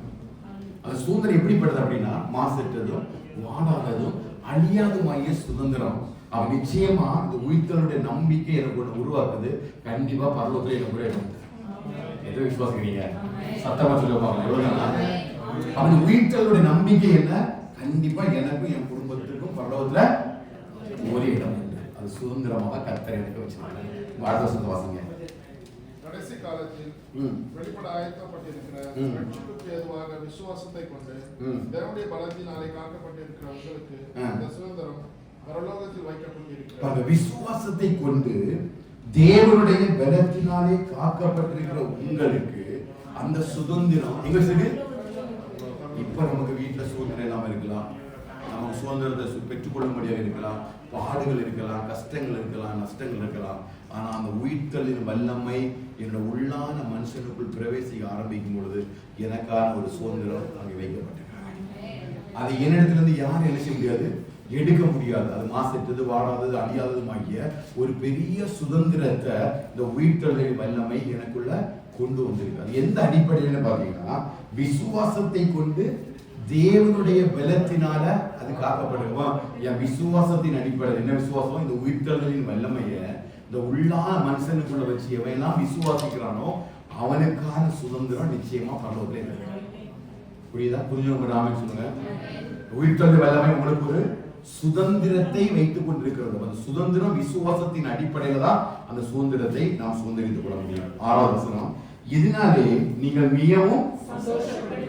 அந்த சுதந்திரம் எப்படிப்பட்டது அப்படின்னா மாசற்றதும் வாடாததும் அழியாதுமாகிய சுதந்திரம். அவ நிச்சயமா இந்த உயிர்த்தலுடைய நம்பிக்கை எனக்கு ஒன்று உருவாக்குது. கண்டிப்பா பரலோகத்துல எனக்கு கூட எது விசுவாசிக்கிறீங்க? சத்தமா சொல்லுவாங்க. எவ்வளவு அப்படி உயிர்த்தலுடைய நம்பிக்கை என்ன? கண்டிப்பா எனக்கும் என் குடும்பத்திற்கும் பரலோகத்துல ஒரே இடம் உண்டு. அது சுதந்திரமாக கர்த்தர் எனக்கு வச்சிருக்காங்க. வாழ்த்து வாசிங்க. கடைசி காலத்தில் வெளிப்பட ஆயத்தப்பட்டிருக்கிற ரட்சிப்புக்கு ஏதுவாக விசுவாசத்தை கொண்டு தேவனுடைய பலத்தினாலே காக்கப்பட்டிருக்கிற உங்களுக்கு இந்த சுதந்திரம் பரலோகத்தில் வைக்கப்பட்டிருக்கிறது. விசுவாசத்தை கொண்டு தேவனுடைய பலத்தினாலே காக்கப்பட்டிருக்கிற உங்களுக்கு அந்த சுதந்திரம் எங்க சரி? இப்ப நமக்கு வீட்டுல சுதந்திரம் இல்லாம இருக்கலாம், நமக்கு சுதந்திரத்தை பெற்றுக்கொள்ள முடியாது இருக்கலாம், பாடுகள் இருக்கலாம், கஷ்டங்கள் இருக்கலாம், நஷ்டங்கள் இருக்கலாம். ஆனா அந்த உயிர்த்தலின் வல்லமை என்னோட உள்ளான மனுஷனுக்குள் பிரவேசிக்க ஆரம்பிக்கும் பொழுது எனக்கான ஒரு சுதந்திரம் அங்கே வைக்கப்பட்டிருக்கிறாங்க. அது என்னிடத்திலிருந்து யாரும் என்ன செய்ய முடியாது, எடுக்க முடியாது. அது மாசற்றது, வாடாதது, அழியாததுமாகிய ஒரு பெரிய சுதந்திரத்தை இந்த உயிர்த்தலின் வல்லமை எனக்குள்ள கொண்டு வந்திருக்கு. அது எந்த அடிப்படையில் பாத்தீங்கன்னா விசுவாசத்தை கொண்டு தேவனுடைய பலத்தினால அது காக்கப்படுமா. என் விசுவாசத்தின் அடிப்படையில் என்ன விசுவாசம்? இந்த உயிர்த்தலின் வல்லமைய இந்த உள்ளான மனுஷனுக்குள்ள வச்சு எவெல்லாம் விசுவாசிக்கிறானோ அவனுக்கான சுதந்திரம் நிச்சயமா பரலோகத்திலே இருக்கு. புரியுதா? புரிஞ்சவங்க ராமன் சொல்லுங்க. உயிர்த்தலின் வல்லமை உங்களுக்கு ஒரு சுதந்திரத்தை வைத்துக் கொண்டிருக்கிறது. அந்த சுதந்திரம் விசுவாசத்தின் அடிப்படையில தான் அந்த சுதந்திரத்தை நாம் சுதந்திரித்துக் கொள்ள முடியும். 6வது வசனம், இதனாலே நீங்கள் மிகவும்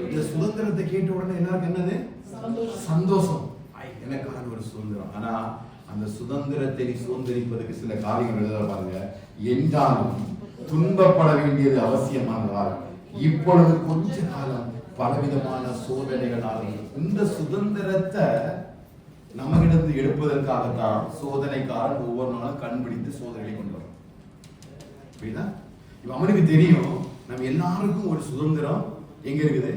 இந்த சுதந்திரத்தை கேட்ட உடனே எல்லாருக்கும் என்னது? சந்தோஷம். எனக்கான ஒரு சுதந்திரம். ஆனா அந்த சுதந்திரத்தை சுதந்திரிப்பதற்கு சில காரியங்கள் எழுத பாருங்க. என்றாலும் துன்பப்பட வேண்டியது அவசியமானதால் இப்பொழுது கொஞ்ச காலம் பலவிதமான சோதனைகளால் இந்த சுதந்திரத்தை நம்மகிட்ட எடுப்பதற்காகத்தான் சோதனைக்காரன் ஒவ்வொரு நாளும் கண்பிடித்து சோதனை கொண்டு வரும். புரியுதா? இப்ப அவனுக்கு தெரியும் நம்ம எல்லாருக்கும் ஒரு சுதந்திரம் எங்க இருக்குது,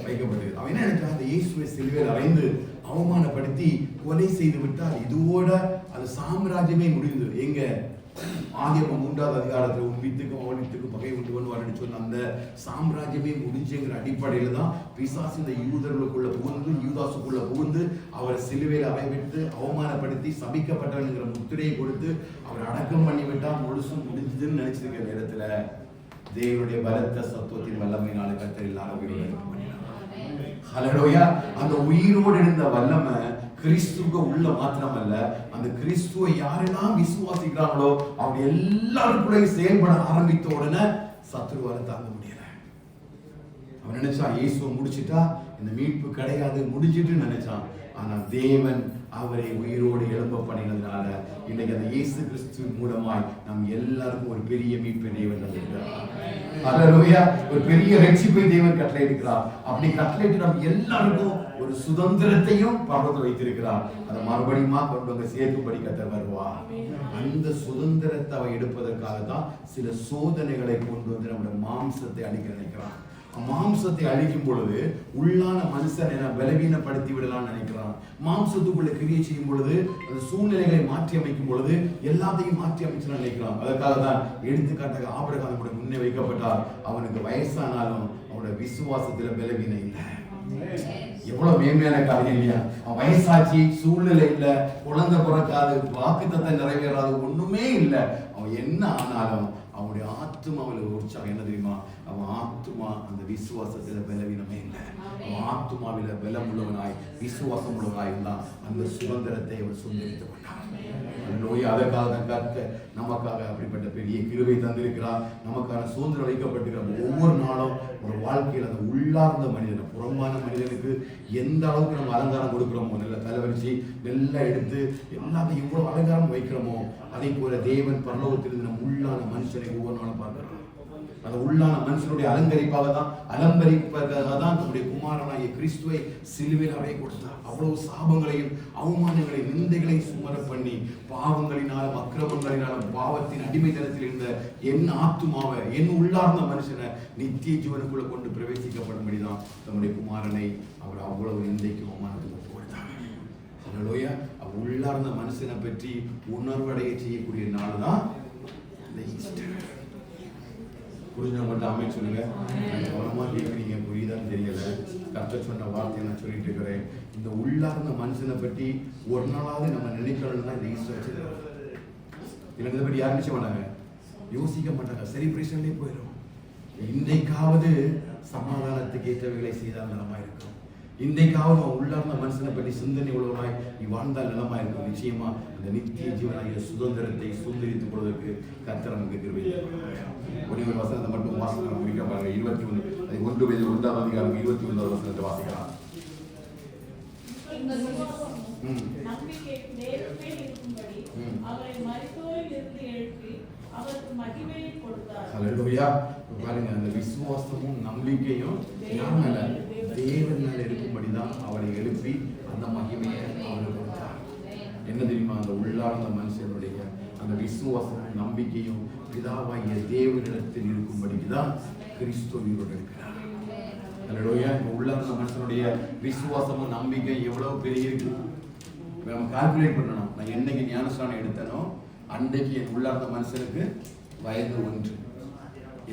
வைக்கப்பட்டது. அவன் என்ன நினைச்சான்? அந்த இயேசுவை சிலுவையில் அறைந்து அவமானப்படுத்தி கொலை செய்து விட்டால் இதோட அது சாம்ராஜ்யமே முடிந்தது. எங்க ஆதியாகமம் 3வது அதிகாரத்தில் உன் வித்துக்கும் அவன் வித்துக்கும் பகை உண்டு பண்ணுவான்னு சொன்ன அந்த சாம்ராஜ்யமே முடிஞ்சுங்கிற அடிப்படையில தான் பிசாசு இந்த யூதர்களுக்குள்ள புகுந்து யூதாசுக்குள்ள புகுந்து அவரை சிலுவையில் அறைவிட்டு அவமானப்படுத்தி சபிக்கப்பட்டவனுங்கிற முத்திரையை கொடுத்து அவர் அடக்கம் பண்ணி விட்டா முழுசும் முடிஞ்சதுன்னு நினைச்சிருக்கிற நேரத்துல தேவனுடைய பலத்த சத்துவத்தின் வல்லமையினால கர்த்தர் எல்லாரும் உயிரோடு ஹல்லேலூயா. அந்த உயிரோடு இருந்த வல்லமை கிறிஸ்துவுக்கு உள்ள மாத்திரமல்ல, அந்த கிறிஸ்துவை யாரெல்லாம் விசுவாசிக்கிறாங்களோ அவங்க எல்லாருக்குள்ளேயும் செயல்பட ஆரம்பித்த உடனே சத்துருவால தாங்க முடியல. அவன் நினைச்சான் இயேசுவை முடிச்சிட்டா இந்த மீட்பு கிடையாது, முடிஞ்சிட்டு நினைச்சான். ஆனா தேவன் அவரை உயிரோடு எழும்ப பண்ணினதுனால இன்னைக்கு அந்த இயேசு கிறிஸ்துவின் மூலமாய் நாம் எல்லாருக்கும் ஒரு பெரிய மீட்பை தேவன் தந்திருக்கிறார். அல்லேலூயா. ஒரு பெரிய ரட்சிப்பை தேவன் கட்டளையிட்டிருக்கிறார். அப்படி கட்டளையிட்டு நாம் எல்லாருக்கும் ஒரு சுதந்திரத்தையும் பரலோகத்தில் வைத்திருக்கிறார். அதை மறுபடியும் கொண்டு வந்து சேர்க்கும்படி கர்த்தர் வருவார். அந்த சுதந்திரத்தை அவன் எடுப்பதற்காக தான் சில சோதனைகளை கொண்டு வந்து நம்முடைய மாம்சத்தை அழிக்க நினைக்கிறான். மாம்சத்தை அழிக்கும் பொழுது உள்ளான மனுஷனை பலவீனப்படுத்தி விடலாம்னு நினைக்கிறான். மாம்சத்துக்குள்ள கிரியை செய்யும் பொழுது அந்த சூழ்நிலைகளை மாற்றி அமைக்கும் பொழுது எல்லாத்தையும் மாற்றி அமைச்சு நினைக்கிறான். அதற்காக தான் எடுத்துக்காட்டாக ஆபிரகாம் கூட முன்னே வைக்கப்பட்டார். அவனுக்கு வயசானாலும் அவனுடைய விசுவாசத்துல பலவீனம் இல்லை. எவ்வளவு மேன்மையான காரியம் இல்லையா? வயசாட்சி, சூழ்நிலை இல்ல, குழந்தை பிறக்காது, வாக்குத்தத்தை நிறைவேறாது, ஒண்ணுமே இல்லை. அவன் என்ன ஆனாலும் அவனுடைய ஆத்துமாவில் உற்சாகம் என்ன தெரியுமா? அவன் ஆத்துமா அந்த விசுவாசத்துல பலவீனமே இல்லை. அவன் ஆத்துமாவில பலம் உள்ளவனாய் விசுவாசம் உள்ளவனாய் இருந்தான். அந்த சுதந்திரத்தை அவன் சுதந்திரித்துக் கொண்டான். அதற்காக தான் கர்த்தர் நமக்காக அப்படிப்பட்ட பெரிய கிருபை தந்திருக்கிறார். நமக்கான சுதந்திரம் அளிக்கப்பட்டிருக்கிற ஒவ்வொரு நாளும் ஒரு வாழ்க்கையில் அந்த உள்ளார்ந்த மனிதன், புறம்பான மனிதனுக்கு எந்த அளவுக்கு நம்ம அலங்காரம் கொடுக்கிறோமோ, நல்ல தலைவரிச்சு நல்லா எடுத்து எல்லாத்தையும் எவ்வளவு அலங்காரம் வைக்கிறோமோ, அதே போல தேவன் பரலோகத்திலிருந்து நம் உள்ளான மனுஷனை ஒவ்வொரு நாளும் பார்க்கிறார். அந்த உள்ளான மனுஷனுடைய அலங்கரிப்பாக தான் நம்முடைய குமாரனாகிய கிறிஸ்துவை சிலுவையில் அறைய கொடுத்தார். அவ்வளவு சாபங்களையும் அவமானங்களையும் நிந்தைகளையும் சுமர பண்ணி பாவங்களினாலும் அக்கிரமங்களினாலும் பாவத்தின் அடிமைத்தனத்தில் இருந்த என் ஆத்துமாவை, என் உள்ளார்ந்த மனுஷனை நித்திய ஜீவனுக்குள்ள கொண்டு பிரவேசிக்கப்படும்படிதான் நம்முடைய குமாரனை அவர் அவ்வளவு நிந்தைக்கு அவமானத்துக்கு கொடுத்தார். அல்லேலூயா. உள்ளார்ந்த மனுஷனை பற்றி உணர்வடைய செய்யக்கூடிய நாள் தான் இந்த ஈஸ்டர். புரிஞ்சவங்கள்ட்ட அமைச்சு சொல்லுங்க. கவனமா கேட்குறீங்க, புரியுதான்னு தெரியல. கர்த்தர் சொன்ன வார்த்தையை நான் சொல்லிட்டு இருக்கிறேன். இந்த உள்ளார்ந்த மனுஷனை பற்றி ஒரு நாளாவது நம்ம நினைக்கணும்னா இந்த ஈஸ்டர் வச்சிருக்கோம். இதை பற்றி யாரும் நினைச்ச மாட்டாங்க, யோசிக்க மாட்டாங்க, செலிப்ரேஷன்லேயே போயிடும். இன்றைக்காவது சமாதானத்துக்கு ஏற்றவைகளை செய்தால் நலமா இருக்கும். இன்றைக்காவது உள்ளார்ந்த மனுஷனை பற்றி சிந்தனை உள்ளவனாய் நீ வாழ்ந்தால் நலமா இருக்கும். நிச்சயமா அந்த நித்திய ஜீவனாகிய சுதந்திரத்தை சுதந்திரித்துக் கொள்வதற்கு கர்த்தர் நமக்கு கிருபை செய்வார். ஒரே ஒரு வசனத்தை மட்டும் வாசகம் முடிக்க பாருங்க. 21 அதிகாரம் 21 வசனத்தை வாசிக்கலாம். நம்பிக்கை தேவனே இருக்கும்படி அவரை மரித்தோரில் இருந்து எழுப்பி அவருக்கு மகிமையை கொடுத்தார். ஹல்லேலூயா. பாருங்க, அந்த விசுவாசமும் நம்பிக்கையும் யார் மேல? தேவன் மேல இருக்கும்படிதான் அவரை எழுப்பி அந்த மகிமையை அவருக்கு கொடுத்தார். என்ன தெரியுமா? அந்த உள்ளார்ந்த மனுஷனுடைய அந்த விசுவாசமும் நம்பிக்கையும் பிதாவாகிய தேவனிடத்தில் இருக்கும்படிதான் கிறிஸ்து உயிரோடு இருக்கிறார். ஹல்லேலூயா. உள்ளார்ந்த மனுஷனுடைய விசுவாசமும் நம்பிக்கை எவ்வளவு பெரிய இருக்கு நம்ம கால்குலேட் பண்ணணும். நான் என்னைக்கு ஞானஸ்நானம் எடுத்தனோ அன்றைக்கு என் உள்ளார்ந்த மனுஷனுக்கு வயது 1.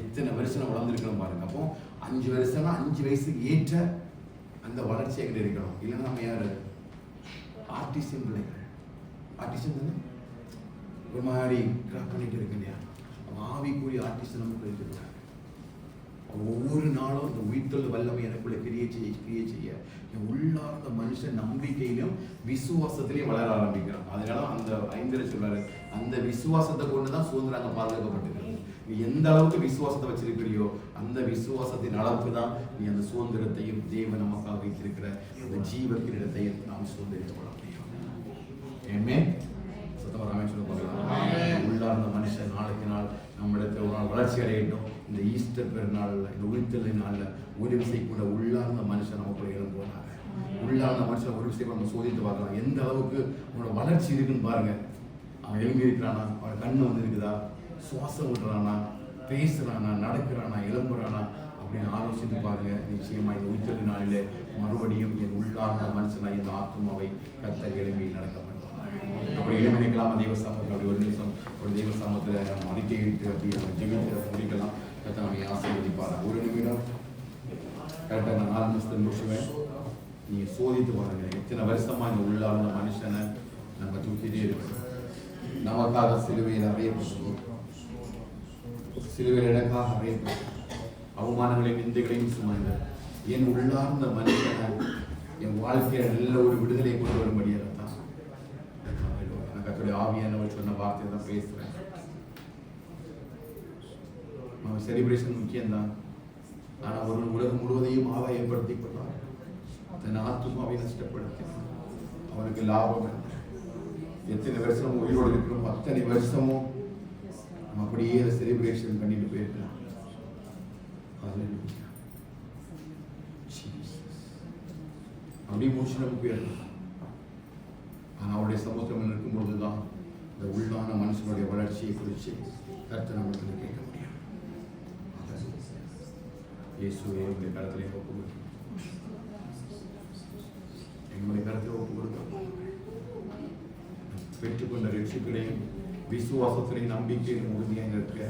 எத்தனை வருஷம் வளர்ந்துருக்கணும் பாருங்க. அப்போ 5 வருஷம்னா 5 வயசுக்கு ஏற்ற அந்த வளர்ச்சி எங்கிட்ட இருக்கணும். இல்லைன்னா நம்ம யாரு? ஆர்டிஸ்ட் பிள்ளைகள். ஆர்டிஸ்ட் தானே ஒரு மாதிரி கிராப் பண்ணிட்டு இருக்கு இல்லையா? அவன் ஆவிக்குரிய ஆர்டிஸ்ட் நமக்கு இருக்கிறாங்க. ஒவ்வொரு நாளும் அந்த உயிர்த்தல் வல்லமை எனக்குள்ள கிரியை செய்ய என் உள்ளார்ந்த மனுஷன் நம்பிக்கையிலும் விசுவாசத்திலையும் வளர ஆரம்பிக்கிறான். அதனால அந்த 5 சொல்றாரு, அந்த விசுவாசத்தை கொண்டுதான் சுதந்திரம் பாதுகாக்கப்பட்டிருக்கிறது. நீ எந்த அளவுக்கு விசுவாசத்தை வச்சிருக்கிறியோ அந்த விசுவாசத்தின் அளவுக்கு தான் நீ அந்த சுதந்திரத்தையும் தேவன் நமக்காக வைத்திருக்கிற அந்த ஜீவ கிரீடத்தையும் நாம் சுதந்திரித்துக் கொள்ள முடியும். ஏமே உள்ளார்ந்த மனுஷன் நாளுக்கு நாள் நம்மிடத்தில் ஒரு நாள் வளர்ச்சி அடையட்டும். இந்த ஈஸ்டர் பெருநாள்ல, இந்த உயிர்த்தெழுந்த நாள்ல ஒரு விசை கூட உள்ளார்ந்த மனுஷன் நமக்குள்ள இடம் போனாங்க. உள்ளார்ந்த மனுஷன் ஒரு விசை கூட நம்ம சோதித்து பார்க்கலாம். எந்த அளவுக்கு அவனோட வளர்ச்சி இருக்குன்னு பாருங்க. அவன் எழும்பி இருக்கிறானா, அவன் கண்ணு வந்து இருக்குதா, சுவாசம் விடுறானா, பேசுறானா, நடக்கிறானா, எழும்புறானா அப்படின்னு ஆலோசித்து பாருங்க. நிச்சயமா இந்த உயிர்த்தெழுந்த நாளிலே மறுபடியும் என் உள்ளார்ந்த மனுஷனாய் இந்த ஆத்மாவை கர்த்தர் எழுப்பி நடக்கப்படும். அப்படி இளமணிக்கலாம் தெய்வ சமூகத்தில் அப்படி ஒரு நிமிஷம் ஒரு தெய்வ சமூகத்தில் நம்ம அறிக்கையிட்டு அப்படி நம்ம ஜெபித்து முடிக்கலாம். கர்த்தர் நம்மை ஆசீர்வதிப்பார். ஒரு நிமிடம் கரெக்டாக நான் 4 நிமிஷத்தை முடிச்சுவேன். நீங்கள் சோதித்து பாருங்க. எத்தனை வருஷமா இந்த உள்ளார்ந்த மனுஷனை நம்ம தூக்கிட்டே இருக்கோம். நமக்காக சிலுவையில் அறையப்பட்டோம், சிலுவையில் எனக்காக அறையப்பட்டோம், அவமானங்களையும் நிந்தைகளையும் சுமந்த என் உள்ளார்ந்த மனுஷனை என் வாழ்க்கையில நல்ல ஒரு விடுதலை கொண்டு வரும்படியாக தான் கர்த்தருடைய ஆவியானவர் சொன்ன வார்த்தையை தான் பேசுறேன். நம்ம செலிப்ரேஷன் முக்கியம்தான். ஆனா ஒரு உலகம் முழுவதையும் ஆதாயப்படுத்திக் கொள்வார், தன் ஆத்துமாவை நஷ்டப்படுத்தினார். அவனுக்கு லாபம். எத்தனை வருஷம் உயிரோடு இருக்கிறோம், அத்தனை வருஷமும் நம்ம அப்படியே செலிப்ரேஷன் பண்ணிட்டு போயிருக்கலாம். அப்படி முடிச்சு நம்ம போயிடலாம். ஆனால் அவருடைய சமூகத்தில் இருக்கும் பொழுதுதான் இந்த உள்ளான மனுஷனுடைய வளர்ச்சியை குறித்து கருத்து நம்மளுக்கு கேட்க முடியும். இயேசுவே எங்களுடைய கருத்திலே ஒப்பு கொடுக்கும், எங்களுடைய கருத்தில் ஒப்பு கொடுக்கும். பெற்றுக்கொண்ட ரட்சிப்பிலையும் விசுவாசத்திலையும் நம்பிக்கையிலும் உறுதியாக இருக்க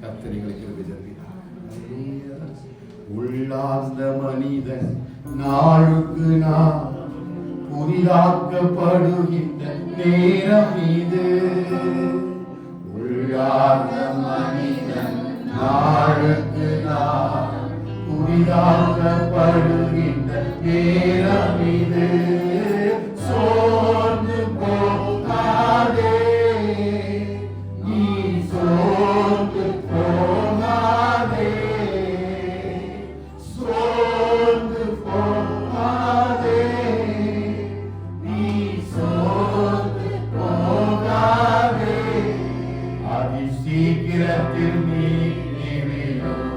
கர்த்தர் எங்களுக்கு விதவினார். உள்ளார்ந்த மனிதன் நாளுக்கு நாள் புதிதாக்கப்படுகின்ற நேரம் இது. உள்ளார்ந்த மனிதன் நாளுக்கு நாள் புதிதாக்கப்படுகின்ற நேரம் இது. சோர்ந்து போகாதே, நீ சோர்ந்து போகாதே, சோர்ந்து போகாதே, நீ சோர்ந்து போகாதே. அதி சீக்கிரத்தில் நீங்கிவிடும்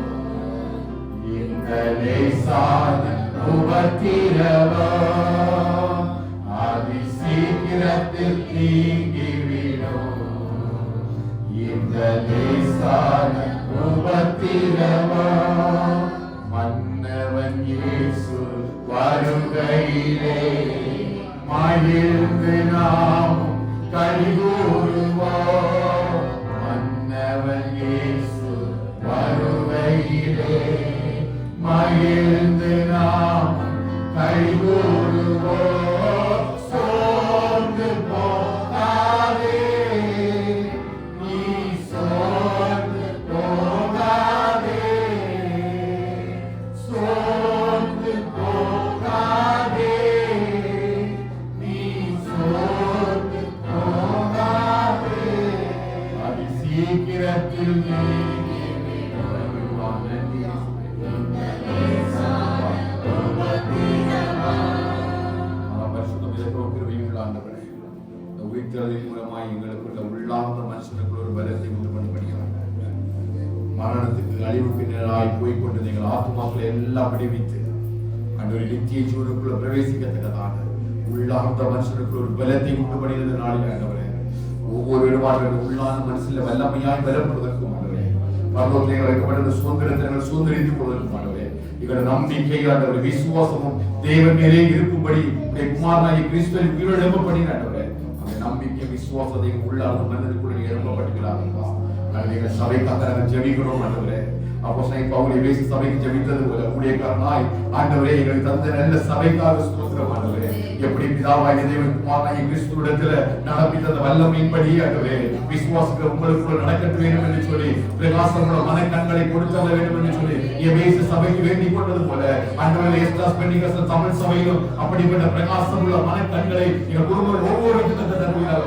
இந்த லேசான உபத்திரவம். அதி சீக்கிரத்தில் நீங்கிவிடும் இந்த லேசான உபத்திரவம். மன்னவன் இயேசு வருகையிலே மகிழ்ந்து நாமும் களிகூறுவோம். மன்னவன் இயேசு வருகையிலே மகிழ்ந்து நாமும் களிகூறுவோம். சோர்ந்து போகாதே, நீ சோர்ந்து போகாதே, சோர்ந்து போகாதே, நீ சோர்ந்து போகாதே. அதி சீக்கிரத்தில் மூலமாய் எங்களுக்குள்ள உள்ளார்ந்த மனுஷனுக்குள்ள ஒரு பலத்தை உண்டு பண்ணும்படியாக மரணத்துக்கு அழிவுக்கு நேராய் போய்கொண்டு நீங்கள் ஆத்மாக்களை எல்லாம் விடுவித்து அந்த ஒரு நித்திய ஜீவனுக்குள்ள பிரவேசிக்கத்தக்கதாக உள்ளார்ந்த மனுஷனுக்குள்ள ஒரு பலத்தை உண்டு பண்ணுகிறது நாளில் ஆண்டவரே. ஒவ்வொரு இடமாற்றம் உள்ளான மனுஷன்ல வல்லமையாய் பலப்படுவதற்கும் ஆண்டவரே, பரலோகத்தில் வைக்கப்பட்ட சுதந்திரத்தை சுதந்திரித்துக் கொள்வதற்கும் ஆண்டவரே, எங்களோட நம்பிக்கை ஆண்டவரே விசுவாசமும் தேவன் மேலே இருக்கும்படி குமாரனாகிய கிறிஸ்துவின் உயிரோடு எழுப்பப்படி ஆண்டவரே, அந்த நம்பிக்கை விசுவாசத்தை உள்ளார்ந்த மனிதனுக்குள்ள எழுப்பப்பட்டுகிறார்களா. நீங்கள் சபைக்காக நாங்கள் ஜெபிக்கிறோம் ஆண்டவரே. அப்போஸ்தலன் பவுல் எபேசு சபைக்கு ஜெபித்தது போல ஊழியக்காரனாய் ஆண்டவரே எங்களுக்கு தந்த நல்ல சபைக்காக ஸ்தோத்திரம் ஆண்டவரே. எப்படி பிதாவாகிய தேவன் குமாரனாகிய கிறிஸ்துவிடத்தில் நடப்பித்த அந்த வல்லமையின்படி ஆண்டவரே விசுவாசிக்கிற உங்களுக்குள்ள நடக்கட்ட வேண்டும் என்று சொல்லி பிரகாசமுள்ள மனக்கண்களை கொடுத்தள்ள வேண்டும் என்று சொல்லி எபேசு சபைக்கு வேண்டிக் கொண்டது போல ஆண்டவரே எஸ்தாஸ் பெண்டிகோஸ்தல் தமிழ் சபையிலும் அப்படிப்பட்ட பிரகாசமுள்ள மனக்கண்களை எங்கள் குடும்பம் ஒவ்வொருவருக்கும் தருவீராக.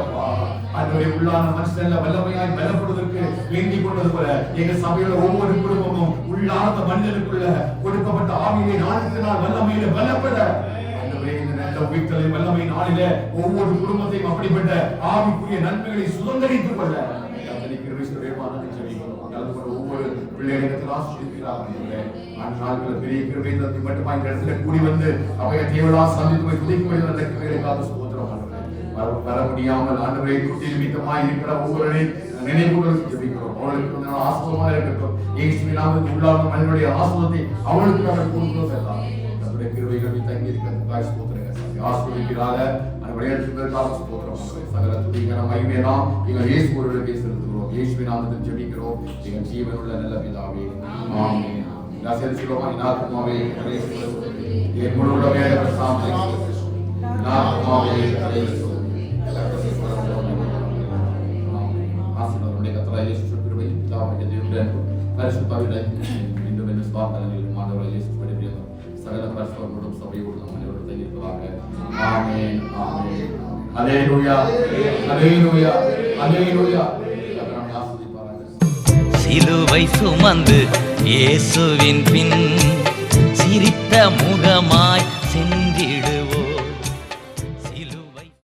ஆண்டவரே உள்ளான மனுஷன்ல வல்லமையாய் பலப்படுவதற்கு வேண்டிக் கொண்டது போல எங்க சபையோட ஒவ்வொரு குடும்பமும் உள்ளார்ந்த மனிதனுக்குள்ள கொடுக்கப்பட்ட ஆவியை நாளுக்கு நாள் வல்லமையில பலப்பட ஆண்டவரே இந்த நல்ல உயிர்த்தலின் வல்லமை நாளிலே ஒவ்வொரு குடும்பத்தையும் அப்படிப்பட்ட ஆவிக்குரிய நன்மைகளை சுதந்திரித்துக் கொள்ள ஒவ்வொரு பிள்ளைகளுக்கு ஆசிரியர்களாக நாட்கள் பெரிய கிருபை தந்தி மட்டுமா இந்த இடத்துல கூடி வந்து அவைய தேவலா சந்தித்து போய் துதிக்கும்படி அந்த கிருபைகளுக்காக ஸ்தோத்திரம் வர முடியாமல் ஆண்டவரை தொட்டி நிமித்தமாய் இருக்கிற ஒவ்வொருவரை நினைவுகளுக்கு ஜெபிக்கிறோம். அவளுக்கு ஆசுவமாக இருக்கட்டும். இயேசுவின் நாமத்தில் உள்ளார்ந்த மனிதனுடைய ஆசுவத்தை அவளுக்கு நாங்கள் கொடுக்கிறோம் எல்லாம் நம்முடைய கிருபைகளை தங்கி இருக்கிறதுக்காக ஸ்தோத்திரங்க. ஆசுவதிக்கிறாக அந்த விளையாட்டுகளுக்காக ஸ்தோத்திரம். சகல துதிக்கிற மகிமையெல்லாம் எங்கள் இயேசு ஒருவருக்கே செலுத்துகிறோம். இயேசுவின் நாமத்தில் ஜெபிக்கிறோம் எங்கள் ஜீவனுள்ள நல்ல பிதாவே, ஆமென். எல்லாரும் சொல்லுவோமா? என் ஆத்துமாவே என் முழு உள்ளமே சாமி ஆத்மாவே ஆசீர்வாதங்களுடைய கர்த்தராகிய இயேசு கிறிஸ்துவின் பிதாவாகிய தேவனுடைய பரிசுத்தவான்களை மீண்டும் இந்த ஸ்வார்த்தங்களில் மாண்டவராகிய இயேசு கிறிஸ்துவின் சகல பரிசுத்தவான்களோடும் சபையோடும் நம் அனைவரும் தங்கியிருப்பதாக. ஆமென், ஆமென். ஹல்லேலூயா, ஹல்லேலூயா, ஹல்லேலூயா. கர்த்தர் ஆசீர்வதிப்பாராக. சிலுவை சுமந்து இயேசுவின் பின் சிரித்த முகமாய் சென்றிடு